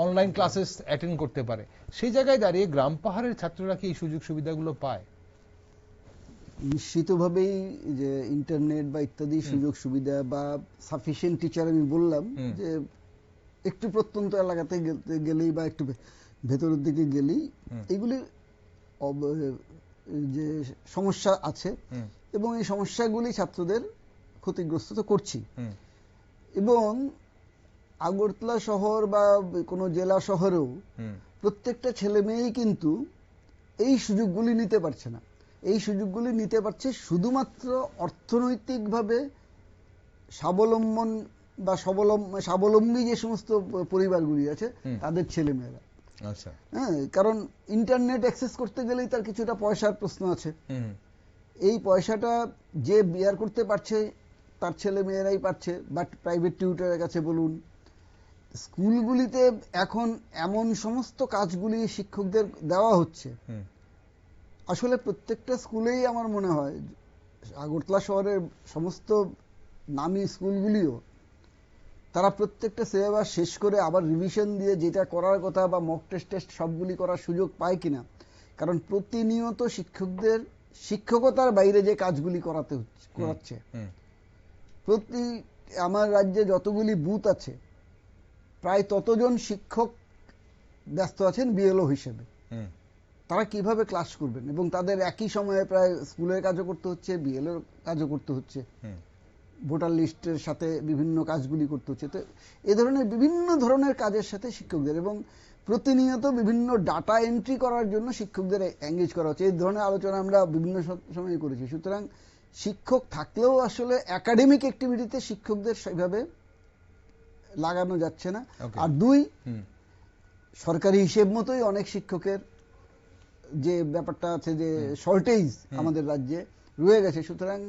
অনলাইন ক্লাসেস অ্যাটেন্ড করতে পারে। সেই জায়গায় দাঁড়িয়ে গ্রাম পাহাড়ের ছাত্ররা কি এই সুযোগ সুবিধাগুলো পায়? নিশ্চিতভাবেই যে ইন্টারনেট বা ইত্যাদি সুযোগ সুবিধা বা সাফিসিয়েন্ট টিচার, আমি বললাম যে একটু প্রত্যন্ত এলাকাতে গেলেই বা একটু ভেতরের দিকে গেলেই এগুলির যে সমস্যা আছে, এবং এই সমস্যাগুলি ছাত্রদের ক্ষতিগ্রস্ত তো করছি। এবং আগরতলা শহর বা কোনো জেলা শহরেও প্রত্যেকটা ছেলে মেয়েই কিন্তু এই সুযোগগুলি নিতে পারছে না। এই সুযোগগুলি নিতে পারছে শুধুমাত্র অর্থনৈতিকভাবে স্বাবলম্বন বা স্বাবলম্বী যে সমস্ত পরিবারগুলি আছে তাদের ছেলে মেয়েরা। আচ্ছা, হ্যাঁ, কারণ ইন্টারনেট অ্যাক্সেস করতে গেলেই তার কিছুটা পয়সার প্রশ্ন আছে। এই পয়সাটা যে বিয়ার করতে পারছে তার ছেলে মেয়েরাই পারছে, বাট প্রাইভেট টিউটরের কাছে বলুন, স্কুলগুলিতে এখন এমন সমস্ত কাজগুলি শিক্ষকদের দেওয়া হচ্ছে, আসলে প্রত্যেকটা স্কুলেই আমার মনে হয়, আগরতলা শহরের সমস্ত নামী স্কুলগুলিও তারা প্রত্যেকটা সিলেবাস শেষ করে আবার রিভিশন দিয়ে যেটা করার কথা বা মক টেস্ট সবগুলি করার সুযোগ পায় কিনা। কারণ প্রতিনিয়ত শিক্ষকদের শিক্ষকতার বাইরে যে কাজগুলি করাচ্ছে, আমার রাজ্যে যতগুলি বুথ আছে প্রায় ততজন শিক্ষক ব্যস্ত আছেন বিএলও হিসেবে। তারা কিভাবে ক্লাস করবেন, এবং তাদের একই সময়ে প্রায় স্কুলের কাজও করতে হচ্ছে, বিএলও কাজও করতে হচ্ছে, ভোটার লিস্টের সাথে বিভিন্ন কাজগুলি করতে হচ্ছে। তো এ ধরনের বিভিন্ন ধরনের কাজের সাথে শিক্ষকদের, এবং প্রতিনিয়ত বিভিন্ন ডাটা এন্ট্রি করার জন্য শিক্ষকদের এঙ্গেজ করা হচ্ছে। এই ধরনের আলোচনা আমরা বিভিন্ন সময় করেছি। সুতরাং শিক্ষক থাকলেও আসলে একাডেমিক অ্যাক্টিভিটিতে শিক্ষকদের সেভাবে লাগানো যাচ্ছে না। আর দুই, সরকারি হিসেব মতোই অনেক শিক্ষকের যে ব্যাপারটা আছে, যে শর্টেজ আমাদের রাজ্যে রয়ে গেছে। সুতরাং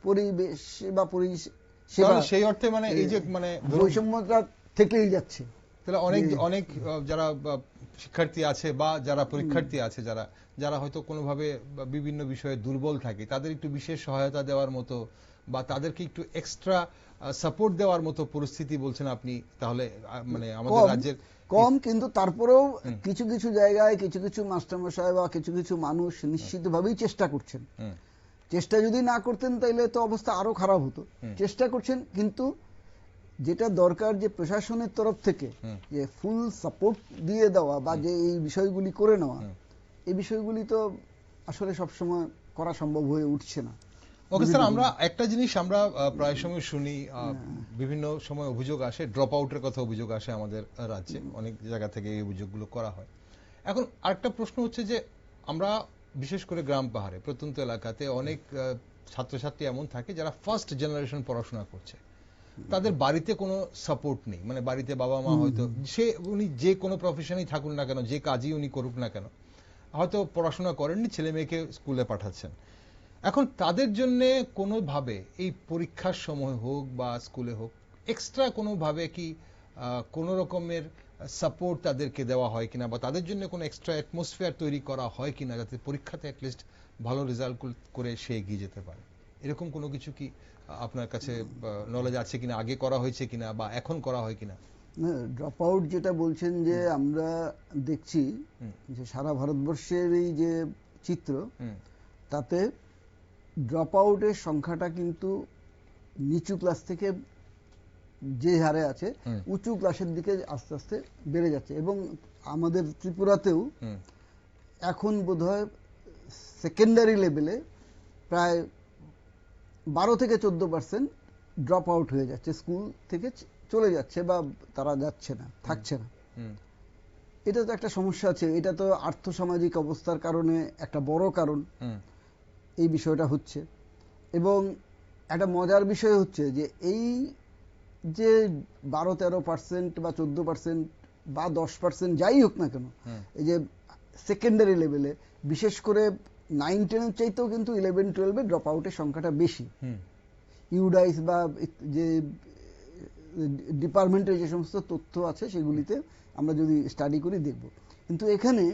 পরিবেশ বা পরিষেবা সেই অর্থে মানে এই যে মানে বৈষম্যটা থেকেই যাচ্ছে। তাহলে অনেক যারা শিক্ষার্থী আছে বা যারা পরীক্ষার্থী আছে, যারা হয়তো কোনোভাবে বিভিন্ন বিষয়ে দুর্বল থাকে, তাদের একটু বিশেষ সহায়তা দেওয়ার মতো বা তাদেরকে একটু এক্সট্রা সাপোর্ট দেওয়ার মতো পরিস্থিতি বলছেন আপনি, তাহলে মানে আমাদের রাজ্যের কম, কিন্তু তারপরেও কিছু কিছু জায়গায় কিছু কিছু মাস্টারমশাই বা কিছু কিছু মানুষ নিশ্চিতভাবেই চেষ্টা করছেন। চেষ্টা যদি না করতেন তাইলে তো অবস্থা আরো খারাপ হতো। চেষ্টা করছেন, কিন্তু যেটা দরকার যে প্রশাসনের তরফ থেকে যে ফুল সাপোর্ট দিয়ে দেওয়া বা যে এই বিষয়গুলি করে নেওয়া, এই বিষয়গুলি তো আসলে সবসময় করা সম্ভব হয়ে উঠছে না। ওকে স্যার, আমরা একটা জিনিস আমরা প্রায় সময় শুনি, বিভিন্ন সময় অভিযোগ আসে, ড্রপ আউটের কথা অভিযোগ আসে আমাদের রাজ্যে, অনেক জায়গা থেকে এই অভিযোগগুলো করা হয়। এখন আরেকটা প্রশ্ন হচ্ছে যে আমরা বিশেষ করে গ্রাম পাহাড়ে প্রত্যন্ত এলাকাতে অনেক ছাত্রছাত্রী এমন থাকে যারা ফার্স্ট জেনারেশন পড়াশোনা করছে, তাদের বাড়িতে কোনো সাপোর্ট নেই, মানে বাড়িতে বাবা মা হয়তো উনি যে কোনো প্রফেশনেই থাকুন না কেন, যে কাজই উনি করুক না কেন, হয়তো পড়াশোনা করেননি, ছেলে মেয়েকে স্কুলে পাঠাচ্ছেন। এখন তাদের জন্য কোনোভাবে এই পরীক্ষার সময় হোক বা স্কুলে হোক এক্সট্রা কোনোভাবে কি কোনো রকমের সাপোর্ট তাদেরকে দেওয়া হয় কিনা, বা তাদের জন্য কোনো এক্সট্রা অ্যাটমসফিয়ার তৈরি করা হয় কিনা যাতে পরীক্ষাতে অ্যাটলিস্ট ভালো রেজাল্ট করে সে এগিয়ে যেতে পারে? এরকম কোনো কিছু কি আপনার কাছে নলেজ আছে কিনা, আগে করা হয়েছে কিনা বা এখন করা হয় কিনা? ড্রপ আউট যেটা বলছেন, যে আমরা দেখছি যে সারা ভারতবর্ষের এই যে চিত্র, তাতে ড্রপ আউটের সংখ্যাটা কিন্তু নিচু ক্লাস থেকে যে হারে আছে উঁচু ক্লাসের দিকে আস্তে আস্তে বেড়ে যাচ্ছে। এবং আমাদের ত্রিপুরাতেও এখন বোধহয় সেকেন্ডারি লেভেলে প্রায় 12 থেকে 14% ড্রপ আউট হয়ে যাচ্ছে, স্কুল থেকে চলে যাচ্ছে বা তারা যাচ্ছে না, থাকছে না। এটা তো একটা সমস্যা আছে, এটা তো আর্থসামাজিক অবস্থার কারণে একটা বড় কারণ এই বিষয়টা হচ্ছে। এবং একটা মজার বিষয় হচ্ছে যে এই যে 12-13% বা 14% বা 10% যাই হোক না কেন, এই যে সেকেন্ডারি লেভেলে বিশেষ করে 9-10 চাইতেও কিন্তু 11-12 ড্রপ আউটের সংখ্যাটা বেশি। ইউডাইস বা যে ডিপার্টমেন্টের যে সমস্ত তথ্য আছে সেগুলিতে আমরা যদি স্টাডি করি দেখব। কিন্তু এখানে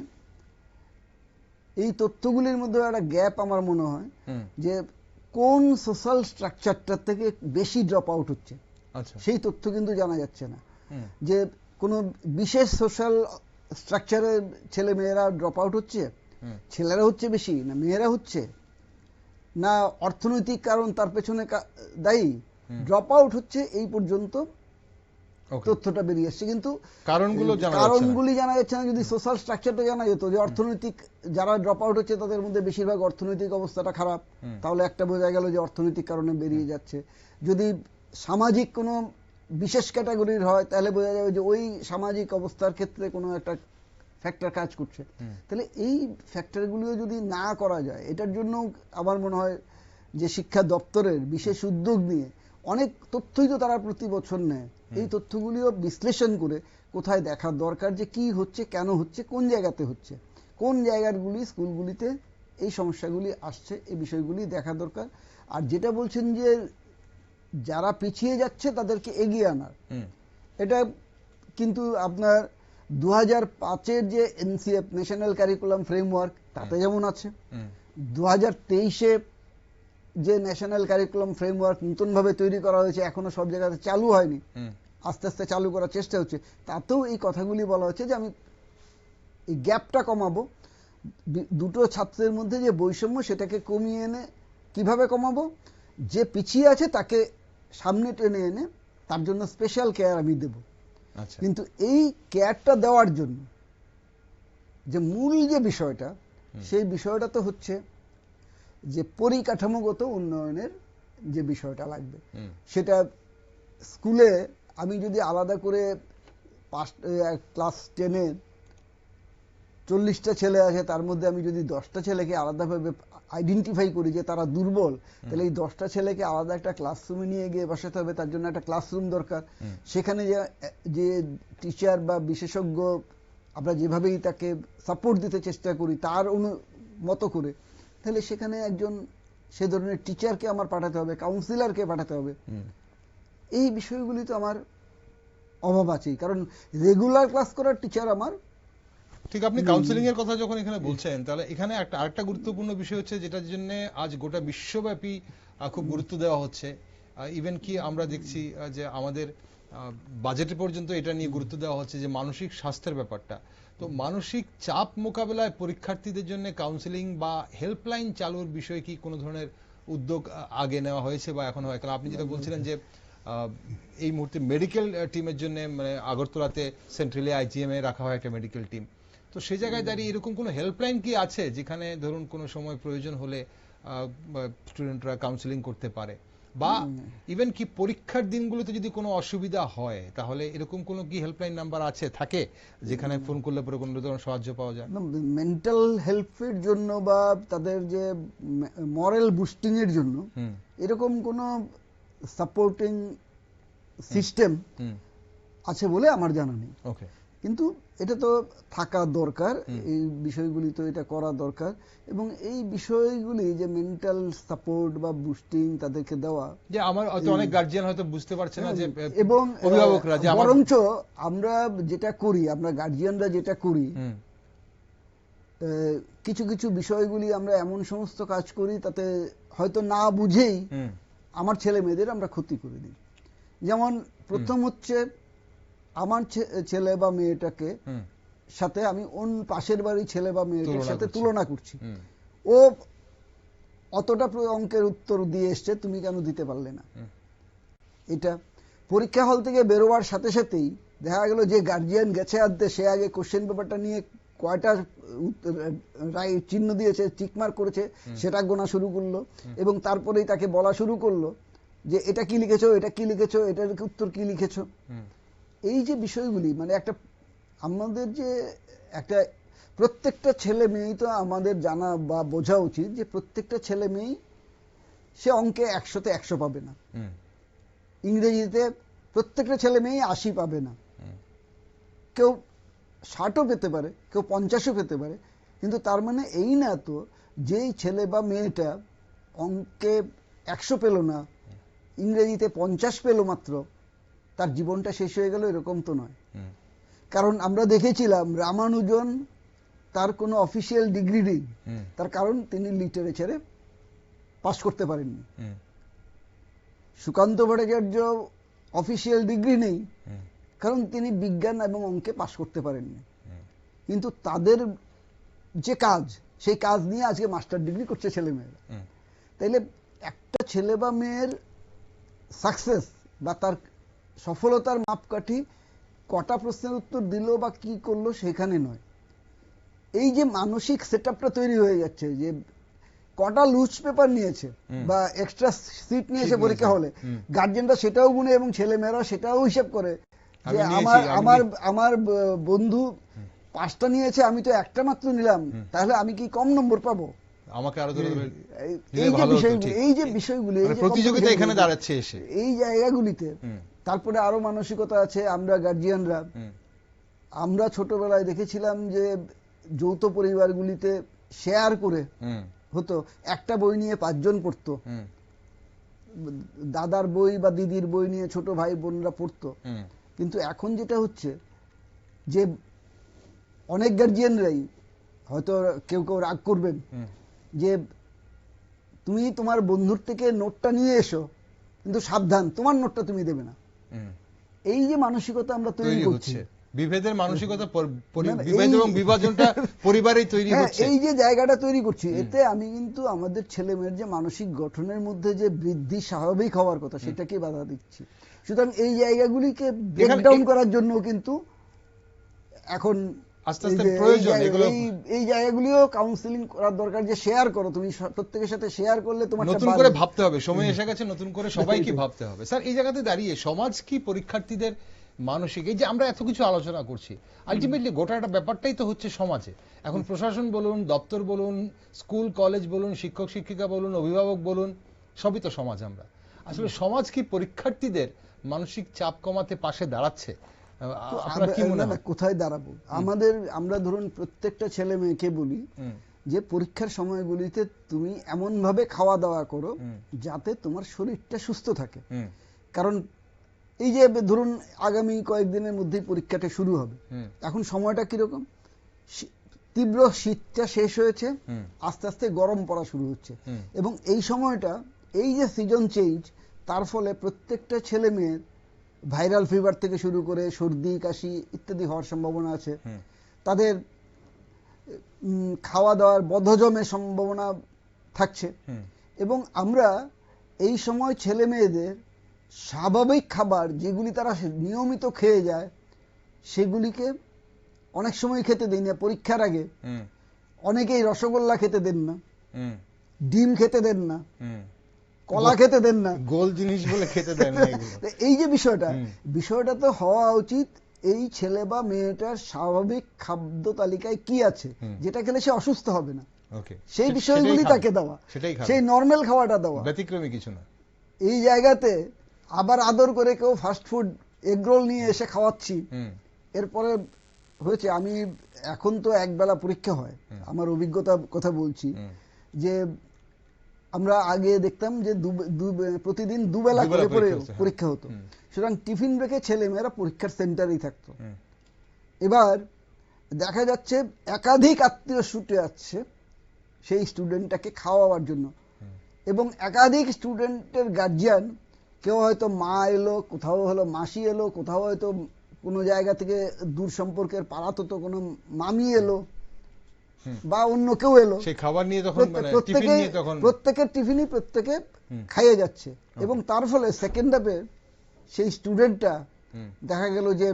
এই তথ্যগুলির মধ্যে একটা গ্যাপ আমার মনে হয়, যে কোন সোশ্যাল স্ট্রাকচারটার থেকে বেশি ড্রপ আউট হচ্ছে সেই তথ্য কিন্তু জানা যাচ্ছে না। যে কোনো বিশেষ সোশ্যাল স্ট্রাকচারের ছেলে মেয়েরা ড্রপ আউট হচ্ছে, ছেলেরা হচ্ছে বেশি না মেয়েরা হচ্ছে, না অর্থনৈতিক কারণ তার পেছনে দায়ী, ড্রপ আউট হচ্ছে এই পর্যন্ত তথ্যটা বেরিয়ে আসছে, কিন্তু কারণগুলি জানা যাচ্ছে না। যদি সোশ্যাল স্ট্রাকচারটা জানা যেত, যে অর্থনৈতিক যারা ড্রপ আউট হচ্ছে তাদের মধ্যে বেশিরভাগ অর্থনৈতিক অবস্থাটা খারাপ, তাহলে একটা বোঝা গেল যে অর্থনৈতিক কারণে বেরিয়ে যাচ্ছে। যদি সামাজিক কোনো বিশেষ ক্যাটাগরির হয় তাহলে বোঝা যাবে যে ওই সামাজিক অবস্থার ক্ষেত্রে কোনো একটা ফ্যাক্টর কাজ করছে। তাহলে এই ফ্যাক্টরগুলিও যদি না করা যায়, এটার জন্য আমার মনে হয় যে শিক্ষা দপ্তরের বিশেষ উদ্যোগ নিয়ে অনেক তথ্যই তো তারা প্রতি বছর নেয়, এই তথ্যগুলিও বিশ্লেষণ করে কোথায় দেখার দরকার যে কি হচ্ছে, কেন হচ্ছে, কোন জায়গাতে হচ্ছে, কোন জায়গাগুলি স্কুলগুলিতে এই সমস্যাগুলি আসছে, এই বিষয়গুলি দেখা দরকার। আর যেটা বলছেন যে যারা পিছিয়ে যাচ্ছে তাদেরকে এগিয়ে আনার, এটা কিন্তু আপনার 2005-এর যে এনসিএফ ন্যাশনাল কারিকুলাম ফ্রেমওয়ার্ক তাতে যেমন আছে, 2023-এ যে ন্যাশনাল কারিকুলাম ফ্রেমওয়ার্ক নতুনভাবে তৈরি করা হয়েছে, এখনো সব জায়গাতে চালু হয়নি, আস্তে আস্তে চালু করার চেষ্টা হচ্ছে, তাতেও এই কথাগুলি বলা হচ্ছে যে আমি এই গ্যাপটা কমাবো, দুটো ছাত্রের মধ্যে যে বৈষম্য সেটাকে কমিয়ে এনে কিভাবে কমাবো, যে পিছিয়ে আছে তাকে সামনে টেনে এনে তার জন্য স্পেশাল কেয়ার আমি দেব। কিন্তু এই কেয়ারটা দেওয়ার জন্য যে মূল যে বিষয়টা, সেই বিষয়টা তো হচ্ছে যে পরিকাঠামোগত উন্নয়নের যে বিষয়টা লাগবে। সেটা স্কুলে আমি যদি আলাদা করে ক্লাস 10-এর 40টা ছেলে আছে, তার মধ্যে আমি যদি 10টা ছেলেকে আলাদাভাবে আইডেন্টিফাই করি যে তারা দুর্বল, তাহলে এই 10টা ছেলেকে আলাদা একটা ক্লাসরুমে নিয়ে গিয়ে বসাতে হবে, তার জন্য একটা ক্লাসরুম দরকার। সেখানে যে টিচার বা বিশেষজ্ঞ আমরা যেভাবেই তাকে সাপোর্ট দিতে চেষ্টা করি তার মতো করে, তাহলে সেখানে একজন সে ধরনের টিচারকে আমার পাঠাতে হবে, কাউন্সিলরকে পাঠাতে হবে। এই বিষয়গুলি তো আমার অভাব আছেই, কারণ রেগুলার ক্লাস করার টিচার আমার ঠিক। আপনি কাউন্সিলিং এর কথা যখন এখানে বলছেন, তাহলে এখানে আরেকটা গুরুত্বপূর্ণ বিষয় হচ্ছে যেটার জন্য আজ গোটা বিশ্বব্যাপী খুব গুরুত্ব দেওয়া হচ্ছে, ইভেন কি আমরা দেখছি যে আমাদের বাজেটে পর্যন্ত এটা নিয়ে গুরুত্ব দেওয়া হচ্ছে যে মানসিক স্বাস্থ্যের ব্যাপারটা। তো মানসিক চাপ মোকাবেলায় পরীক্ষার্থীদের জন্য কাউন্সেলিং বা হেল্পলাইন চালুর বিষয়ে কি কোনো ধরনের উদ্যোগ আগে নেওয়া হয়েছে বা এখন হয়? কারণ আপনি যেটা বলছিলেন যে এই মুহূর্তে মেডিকেল টিমের জন্য মানে আগরতলাতে সেন্ট্রালি আইজিএম এ রাখা হয় একটা মেডিকেল টিম, তো সেই জায়গায় দাঁড়িয়ে এরকম কোনো হেল্পলাইন কি আছে যেখানে ধরুন কোনো সময় প্রয়োজন হলে স্টুডেন্টরা কাউন্সেলিং করতে পারে? বা ইভেন কি পরীক্ষার দিনগুলোতে যদি কোনো অসুবিধা হয় তাহলে এরকম কোনো কি হেল্পলাইন নাম্বার আছে থাকে যেখানে ফোন করলে পরে কোনো ধরনের সাহায্য পাওয়া যায়? মেন্টাল হেলথের জন্য বা তাদের যে মরাল বুস্টিং এর জন্য এরকম কোনো সাপোর্টিং সিস্টেম আছে বলে আমার জানা নেই। ওকে, কিন্তু এটা তো থাকা দরকার, এই বিষয়গুলি তো এটা করা দরকার, এবং এই বিষয়গুলি যে মেন্টাল সাপোর্ট বা বুস্টিং তাদেরকে দেওয়া, যে আমার অনেক গার্জিয়ান হয়তো বুঝতে পারছে না যে এবং অভিভাবকরা যে বরঞ্চ আমরা যেটা করি, আমরা গার্জিয়ানরা যেটা করি, কিছু কিছু বিষয়গুলি আমরা এমন সমস্ত কাজ করি তাতে হয়তো না বুঝেই আমার ছেলে মেয়েদের আমরা ক্ষতি করে দিই। যেমন প্রথম হচ্ছে আমার ছেলে বা মেয়েটাকে সাথে আমি অন্য পাশের বাড়ির ছেলে বা মেয়েটার সাথে তুলনা করছি। ও অতটা অঙ্কের উত্তর দিয়ে এসছে, তুমি কেন দিতে পারলে না? এটা পরীক্ষা হল থেকে বেরোবার সাথে সাথেই দেখা গেল যে গার্জিয়ান গেছে আনতে, সে আগে কোশ্চেন পেপারটা নিয়ে কয়টা চিহ্ন দিয়েছে, টিকমার্ক করেছে, সেটা গোনা শুরু করলো, এবং তারপরেই তাকে বলা শুরু করলো যে এটা কি লিখেছো, এটা কি লিখেছো, এটার উত্তর কি লিখেছো। এই যে বিষয়গুলি, মানে একটা আমাদের যে একটা প্রত্যেকটা ছেলে মেয়েই তো আমাদের জানা বা বোঝা উচিত যে প্রত্যেকটা ছেলে মেয়েই সে অঙ্কে 100-তে 100 পাবে না, ইংরেজিতে প্রত্যেকটা ছেলে মেয়েই 80 পাবে না, কেউ 60ও পেতে পারে, কেউ 50ও পেতে পারে। কিন্তু তার মানে এই না তো যেই ছেলে বা মেয়েটা অঙ্কে 100 পেল না, ইংরেজিতে 50 পেল মাত্র, তার জীবনটা শেষ হয়ে গেল, এরকম তো নয়। কারণ আমরা দেখেছিলাম রামানুজন, তার কোনো অফিসিয়াল ডিগ্রি নেই, তার কারণ তিনি লিটারেচারে পাস করতে পারেননি। সুকান্ত ভট্টাচার্য অফিসিয়াল ডিগ্রি নেই, কারণ তিনি বিজ্ঞান এবং অঙ্কে পাস করতে পারেননি। কিন্তু তাদের যে কাজ, সেই কাজ নিয়ে আজকে মাস্টার ডিগ্রি করছে ছেলেমেয়েরা। তাইলে একটা ছেলে বা মেয়ের সাকসেস বা তার সফলতার মাপকাঠি কটা প্রশ্নের উত্তর দিল বা কি করলো সেখানে নয়, এই যে মানসিক সেটআপটা তৈরি হয়ে যাচ্ছে, যে কটা লুজ পেপার নিয়েছে বা এক্সট্রা সিট নিয়েছে পরীক্ষা হলে, গার্জেনরা সেটাও গুনে এবং ছেলে মেয়েরা সেটাও হিসাব করে যে আমার বন্ধু 5টা নিয়েছে, আমি তো একটা মাত্র নিলাম, তাহলে আমি কি কম নম্বর পাবো? আমাকে আরো এই যে বিষয়গুলি, প্রতিযোগিতা এখানে দাঁড়াচ্ছে এসে এই জায়গাগুলিতে। তারপরে আরো মানসিকতা আছে, আমরা গার্জিয়ানরা, আমরা ছোটবেলায় দেখেছিলাম যে যৌথ পরিবারগুলিতে শেয়ার করে হতো, একটা বই নিয়ে 5 জন পড়তো, দাদার বই বা দিদির বই নিয়ে ছোট ভাই বোনরা পড়তো। কিন্তু এখন যেটা হচ্ছে যে অনেক গার্জিয়ানরাই, হয়তো কেউ কেউ রাগ করবেন, যে তুমি তোমার বন্ধুর থেকে নোটটা নিয়ে এসো, কিন্তু সাবধান তোমার নোটটা তুমি দেবে না। এই যে মানসিকতা আমরা তৈরি করছি, বিভেদের মানসিকতা, বিভেদ এবং বিভাজনটা পরিবারেই তৈরি হচ্ছে, এই যে জায়গাটা তৈরি করছি, এতে আমি কিন্তু আমাদের ছেলেমেয়ের যে মানসিক গঠনের মধ্যে যে বৃদ্ধি স্বাভাবিক হওয়ার কথা, সেটাকে বাধা দিচ্ছি। সুতরাং এই জায়গাগুলিকে ব্রেকডাউন করার জন্য কিন্তু এখন আস্তে আস্তে প্রয়োজন, এই জায়গাগুলিও কাউন্সিলিং করার দরকার, যে শেয়ার করো, তুমি প্রত্যেকের সাথে শেয়ার করলে তোমার নতুন করে ভাবতে হবে, সময় এসে গেছে নতুন করে সবাইকে ভাবতে হবে। স্যার, এই জায়গাতে দাঁড়িয়ে সমাজ কি পরীক্ষার্থীদের মানসিক, এই যে আমরা এত কিছু আলোচনা করছি, আলটিমেটলি গোটাটা ব্যাপারটাই তো হচ্ছে সমাজে। এখন প্রশাসন বলুন, দপ্তর বলুন, স্কুল কলেজ বলুন, শিক্ষক শিক্ষিকা বলুন, অভিভাবক বলুন, সবই তো সমাজ। আমরা আসলে সমাজ কি পরীক্ষার্থীদের মানসিক চাপ কমাতে পাশে দাঁড়াচ্ছে? কোথায় দাঁড়াবো? আমরা ধরুন প্রত্যেকটা ছেলে মেয়েকে বলি যে পরীক্ষার সময়গুলিতে তুমি এমন ভাবে খাওয়া দাওয়া করো যাতে তোমার শরীরটা সুস্থ থাকে। কারণ এই যে ধরুন আগামী কয়েকদিনের মধ্যেই পরীক্ষাটা শুরু হবে, এখন সময়টা কিরকম, তীব্র শীতটা শেষ হয়েছে, আস্তে আস্তে গরম পড়া শুরু হচ্ছে, এবং এই সময়টা, এই যে সিজন চেঞ্জ, তার ফলে প্রত্যেকটা ছেলে মেয়ের ভাইরাল ফিভার থেকে শুরু করে সর্দি কাশি ইত্যাদি হওয়ার সম্ভাবনা আছে। তাদের খাওয়া দাওয়ার বদহজমের সম্ভাবনা থাকছে। এবং আমরা এই সময় ছেলে মেয়েদের স্বাভাবিক খাবার যেগুলি তারা নিয়মিত খেয়ে যায় সেগুলিকে অনেক সময় খেতে দেই না। পরীক্ষার আগে অনেকেই রসগোল্লা খেতে দেন না, ডিম খেতে দেন না, কলা খেতে দেন না, গোল জিনিস বলে খেতে দেন না। এই যে বিষয়টা তো হওয়া উচিত এই ছেলে বা মেয়েটার স্বাভাবিক খাদ্য তালিকায় কি আছে যেটা খেলে সে অসুস্থ হবে না, সেই বিষয়গুলি তাকে দেওয়া, সেই নর্মাল খাওয়াটা দেওয়া, ব্যতিক্রমী কিছু না। এই জায়গাতে আবার আদর করে কেউ ফাস্ট ফুড এগরোল নিয়ে এসে খাওয়াচ্ছি। এরপরে হয়েছে, আমি এখন তো একবেলা পরীক্ষা হয়, আমার অভিজ্ঞতা কথা বলছি, যে আমরা আগে দেখতাম যে প্রতিদিন দুবেলা করে পরীক্ষা হতো। সুতরাং টিফিন ব্রেকে ছেলে মেয়েরা পরীক্ষার সেন্টারেই থাকতো। এবার দেখা যাচ্ছে একাধিক আত্মীয় ছুটে আসছে সেই স্টুডেন্টটাকে খাওয়াবার জন্য, এবং একাধিক স্টুডেন্টের গার্জিয়ান, কেউ হয়তো মা এলো, কোথাও হলো মাসি এলো, কোথাও হয়তো কোনো জায়গা থেকে দূর সম্পর্কের পাড়াতো কোনো মামি এলো বা অন্য কেউ এলো, সেই খাবার নিয়ে প্রত্যেকের টিফিনই প্রত্যেকে খাইয়ে যাচ্ছে। এবং তার ফলে সেকেন্ড হাফে সেই স্টুডেন্টটা দেখা গেল যে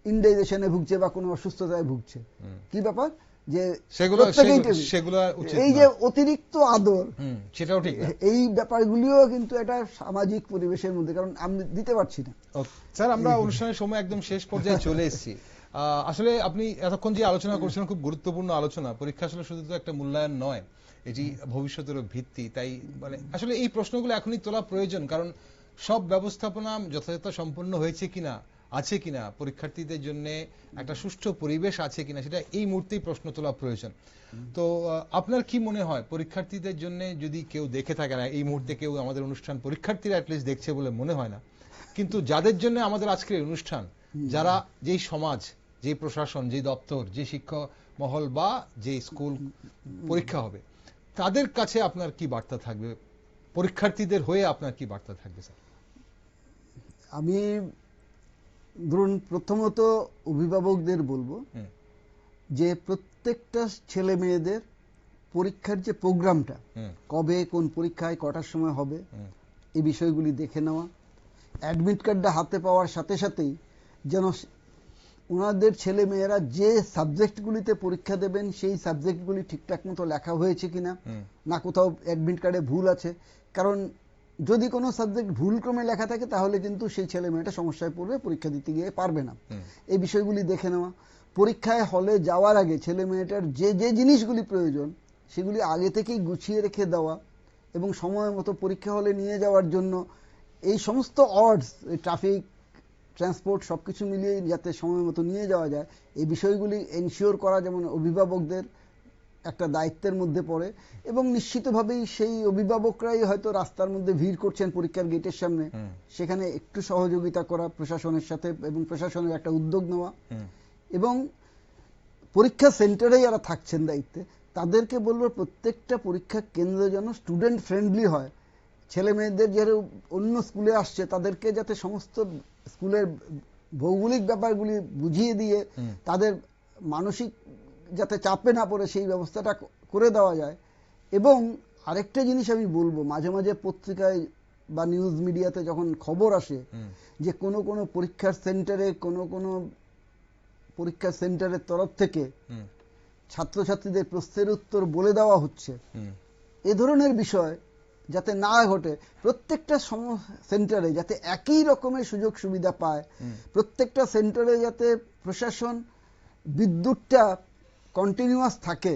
ইনডাইজেশনে ভুগছে বা কোনো অসুস্থতায় ভুগছে। কি ব্যাপার যে এই যে অতিরিক্ত আদর, সেটাও ঠিক, এই ব্যাপারগুলিও কিন্তু একটা সামাজিক পরিবেশের মধ্যে, কারণ আমি দিতে পারছি না। স্যার, আমরা অনুষ্ঠানের সময় একদম শেষ পর্যায়ে চলে এসেছি। আসলে আপনি এতক্ষণ যে আলোচনা করছিলেন খুব গুরুত্বপূর্ণ আলোচনা। পরীক্ষা আসলে শুধু তো একটা মূল্যায়ন নয়, এটি ভবিষ্যতেরও ভিত্তি। তাই মানে আসলে এই প্রশ্নগুলো এখনই তোলা প্রয়োজন, কারণ সব ব্যবস্থাপনা যথাযথ সম্পন্ন হয়েছে কিনা, আছে কিনা, পরীক্ষার্থীদের জন্য একটা সুষ্ঠু পরিবেশ আছে কিনা, সেটা এই মুহূর্তেই প্রশ্ন তোলা প্রয়োজন। তো আপনার কি মনে হয়, পরীক্ষার্থীদের জন্য যদি কেউ দেখে থাকে না এই মুহূর্তে, কেউ আমাদের অনুষ্ঠান পরীক্ষার্থীরা অ্যাটলিস্ট দেখছে বলে মনে হয় না, কিন্তু যাদের জন্য আমাদের আজকের অনুষ্ঠান, যারা যেই সমাজ, যে প্রশাসন, যে দপ্তর, যে শিক্ষা মহল বা যে স্কুল পরীক্ষা হবে, তাদের কাছে আপনার কি বার্তা থাকবে? পরীক্ষার্থীদের হয়ে আপনার কি বার্তা থাকবে স্যার? আমি ধরুন প্রথমত অভিভাবকদের বলবো যে প্রত্যেকটা ছেলে মেয়েদের পরীক্ষার যে প্রোগ্রামটা, কবে কোন পরীক্ষায় কটার সময় হবে, এই বিষয়গুলি দেখে নেওয়া। অ্যাডমিট কার্ডটা হাতে পাওয়ার সাথে সাথেই যেন ওনাদের ছেলে মেয়েরা যে সাবজেক্টগুলিতে পরীক্ষা দেবেন সেই সাবজেক্টগুলি ঠিকঠাক মতো লেখা হয়েছে কিনা, না কোথাও অ্যাডমিট কার্ডে ভুল আছে। কারণ যদি কোনো সাবজেক্ট ভুল ক্রমে লেখা থাকে তাহলে কিন্তু সেই ছেলে মেয়েটা সমস্যায় পড়বে, পরীক্ষা দিতে গিয়ে পারবে না। এই বিষয়গুলি দেখে নেওয়া। পরীক্ষায় হলে যাওয়ার আগে ছেলে মেয়েটার যে যে জিনিসগুলি প্রয়োজন সেগুলি আগে থেকেই গুছিয়ে রেখে দেওয়া, এবং সময় মতো পরীক্ষা হলে নিয়ে যাওয়ার জন্য এই সমস্ত অডস, ট্রাফিক, ট্রান্সপোর্ট সবকিছু মিলিয়ে যাতে সময় মতো নিয়ে যাওয়া যায়, এই বিষয়গুলি এনশিওর করা যেমন অভিভাবকদের একটা দায়িত্বের মধ্যে পড়ে। এবং নিশ্চিতভাবেই সেই অভিভাবকরাই হয়তো রাস্তার মধ্যে ভিড় করছেন পরীক্ষার গেটের সামনে, সেখানে একটু সহযোগিতা করা প্রশাসনের সাথে, এবং প্রশাসনের একটা উদ্যোগ নেওয়া। এবং পরীক্ষা সেন্টারে যারা থাকছেন দায়িত্বে তাদেরকে বলবো প্রত্যেকটা পরীক্ষা কেন্দ্র যেন স্টুডেন্ট ফ্রেন্ডলি হয়। ছেলে মেয়েদের যারা অন্য স্কুলে আসছে তাদেরকে যাতে সমস্ত স্কুলের ভৌগোলিক ব্যাপারগুলি বুঝিয়ে দিয়ে তাদের মানসিক যাতে চাপে না পড়ে সেই ব্যবস্থাটা করে দেওয়া যায়। এবং আরেকটা জিনিস আমি বলবো, মাঝে মাঝে পত্রিকায় বা নিউজ মিডিয়াতে যখন খবর আসে যে কোনো কোনো পরীক্ষার সেন্টারে পরীক্ষা সেন্টারের তরফ থেকে ছাত্রছাত্রীদের প্রশ্নের উত্তর বলে দেওয়া হচ্ছে, এ ধরনের বিষয় যাতে না ঘটে। প্রত্যেকটা সেন্টারে যাতে একই রকমের সুযোগ সুবিধা পায়, প্রত্যেকটা সেন্টারে যাতে প্রশাসন বিদ্যুৎটা কন্টিনিউয়াস থাকে,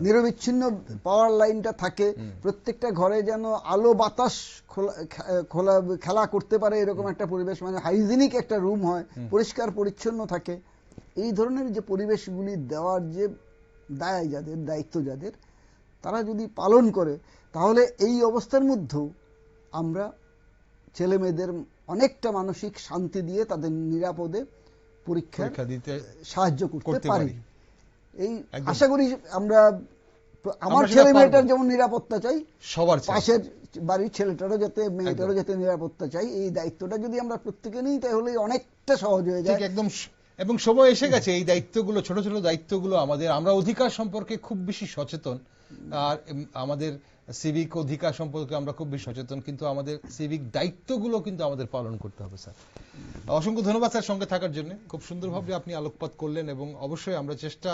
নিরবিচ্ছিন্ন পাওয়ার লাইনটা থাকে, প্রত্যেকটা ঘরে যেন আলো বাতাস খোলা খেলা করতে পারে এরকম একটা পরিবেশ, মানে হাইজিনিক একটা রুম হয়, পরিষ্কার পরিচ্ছন্ন থাকে। এই ধরনের যে পরিবেশগুলি দেওয়ার যে দায়িত্ব যাদের, তারা যদি পালন করে তাহলে এই অবস্থার মধ্যেও আমরা ছেলে মেয়েদের অনেকটা মানসিক শান্তি দিয়ে তাদের নিরাপদে পরীক্ষা দিতে সাহায্য করতে পারি। এই আশা করি আমরা আমার ছেলে মেয়েটার যেমন নিরাপত্তা চাই, সবার পাশের বাড়ির ছেলেটারও যাতে, মেয়েটারও যাতে নিরাপত্তা চাই, এই দায়িত্বটা যদি আমরা প্রত্যেকে নিই তাহলে অনেকটা সহজ হয়ে যায়। একদম। এবং সময় এসে গেছে এই দায়িত্বগুলো, ছোট ছোট দায়িত্বগুলো আমাদের, আমরা অধিকার সম্পর্কে খুব বেশি সচেতন, আর আমাদের সিভিক অধিকার সম্পর্কে আমরা খুব বেশি সচেতন, কিন্তু আমাদের সিভিক দায়িত্বগুলো কিন্তু আমাদের পালন করতে হবে। স্যার, অসংখ্য ধন্যবাদ স্যার সঙ্গে থাকার জন্য। খুব সুন্দরভাবে আপনি আলোকপাত করলেন এবং অবশ্যই আমরা চেষ্টা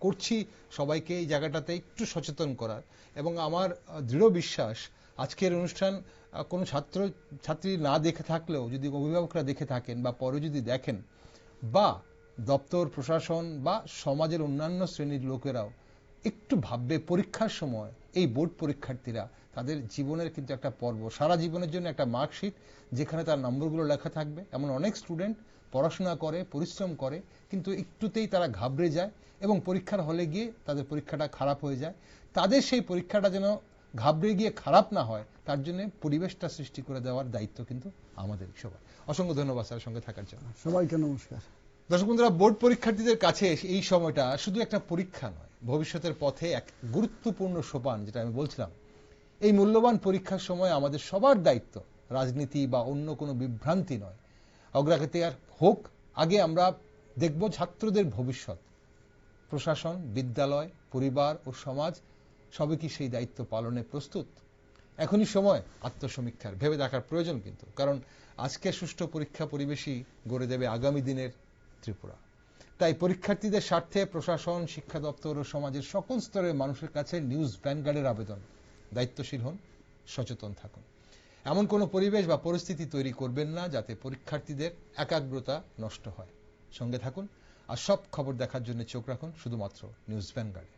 করছি সবাইকে এই জায়গাটাতে একটু সচেতন করার। এবং আমার দৃঢ় বিশ্বাস আজকের অনুষ্ঠান কোনো ছাত্রী না দেখে থাকলেও যদি অভিভাবকরা দেখে থাকেন বা পরে যদি দেখেন, বা দপ্তর প্রশাসন বা সমাজের অন্যান্য শ্রেণীর লোকেরাও একটু ভাববে, পরীক্ষার সময় এই বোর্ড পরীক্ষার্থীরা তাদের জীবনের কিন্তু একটা পর্ব, সারা জীবনের জন্য একটা মার্কশিট যেখানে তার নম্বরগুলো লেখা থাকবে। এমন অনেক স্টুডেন্ট পড়াশোনা করে, পরিশ্রম করে, কিন্তু একটুতেই তারা ঘাবড়ে যায় এবং পরীক্ষার হলে গিয়ে তাদের পরীক্ষাটা খারাপ হয়ে যায়। তাদের সেই পরীক্ষাটা যেন ঘাবড়ে গিয়ে খারাপ না হয় তার জন্য পরিবেশটা সৃষ্টি করে দেওয়ার দায়িত্ব কিন্তু আমাদের সবার। অসংখ্য ধন্যবাদ স্যার সঙ্গে থাকার জন্য। সবাইকে নমস্কার। দর্শক বন্ধুরা, বোর্ড পরীক্ষার্থীদের কাছে এই সময়টা শুধু একটা পরীক্ষা নয়, ভবিষ্যতের পথে এক গুরুত্বপূর্ণ সোপান। যেটা আমি বলছিলাম, এই মূল্যবান পরীক্ষার সময় আমাদের সবার দায়িত্ব রাজনীতি বা অন্য কোনো বিভ্রান্তি নয়, অগ্রাধিকার হোক। আগে আমরা দেখব ছাত্রদের ভবিষ্যৎ। প্রশাসন, বিদ্যালয়, পরিবার ও সমাজ সবে কি সেই দায়িত্ব পালনে প্রস্তুত? এখনই সময় আত্মসমীক্ষার, ভেবে দেখার প্রয়োজন কিন্তু, কারণ আজকে সুষ্ঠু পরীক্ষা পরিবেশই গড়ে দেবে আগামী দিনের ত্রিপুরা। তাই পরীক্ষার্থীদের স্বার্থে প্রশাসন, শিক্ষা দপ্তর ও সমাজের সকল স্তরের মানুষের কাছে নিউজ ভ্যানগার্ডের আবেদন, দায়িত্বশীল হন, সচেতন থাকুন। এমন কোনো পরিবেশ বা পরিস্থিতি তৈরি করবেন না যাতে পরীক্ষার্থীদের একাগ্রতা নষ্ট হয়। সঙ্গে থাকুন আর সব খবর দেখার জন্য চোখ রাখুন শুধুমাত্র নিউজ ভ্যানগার্ডে।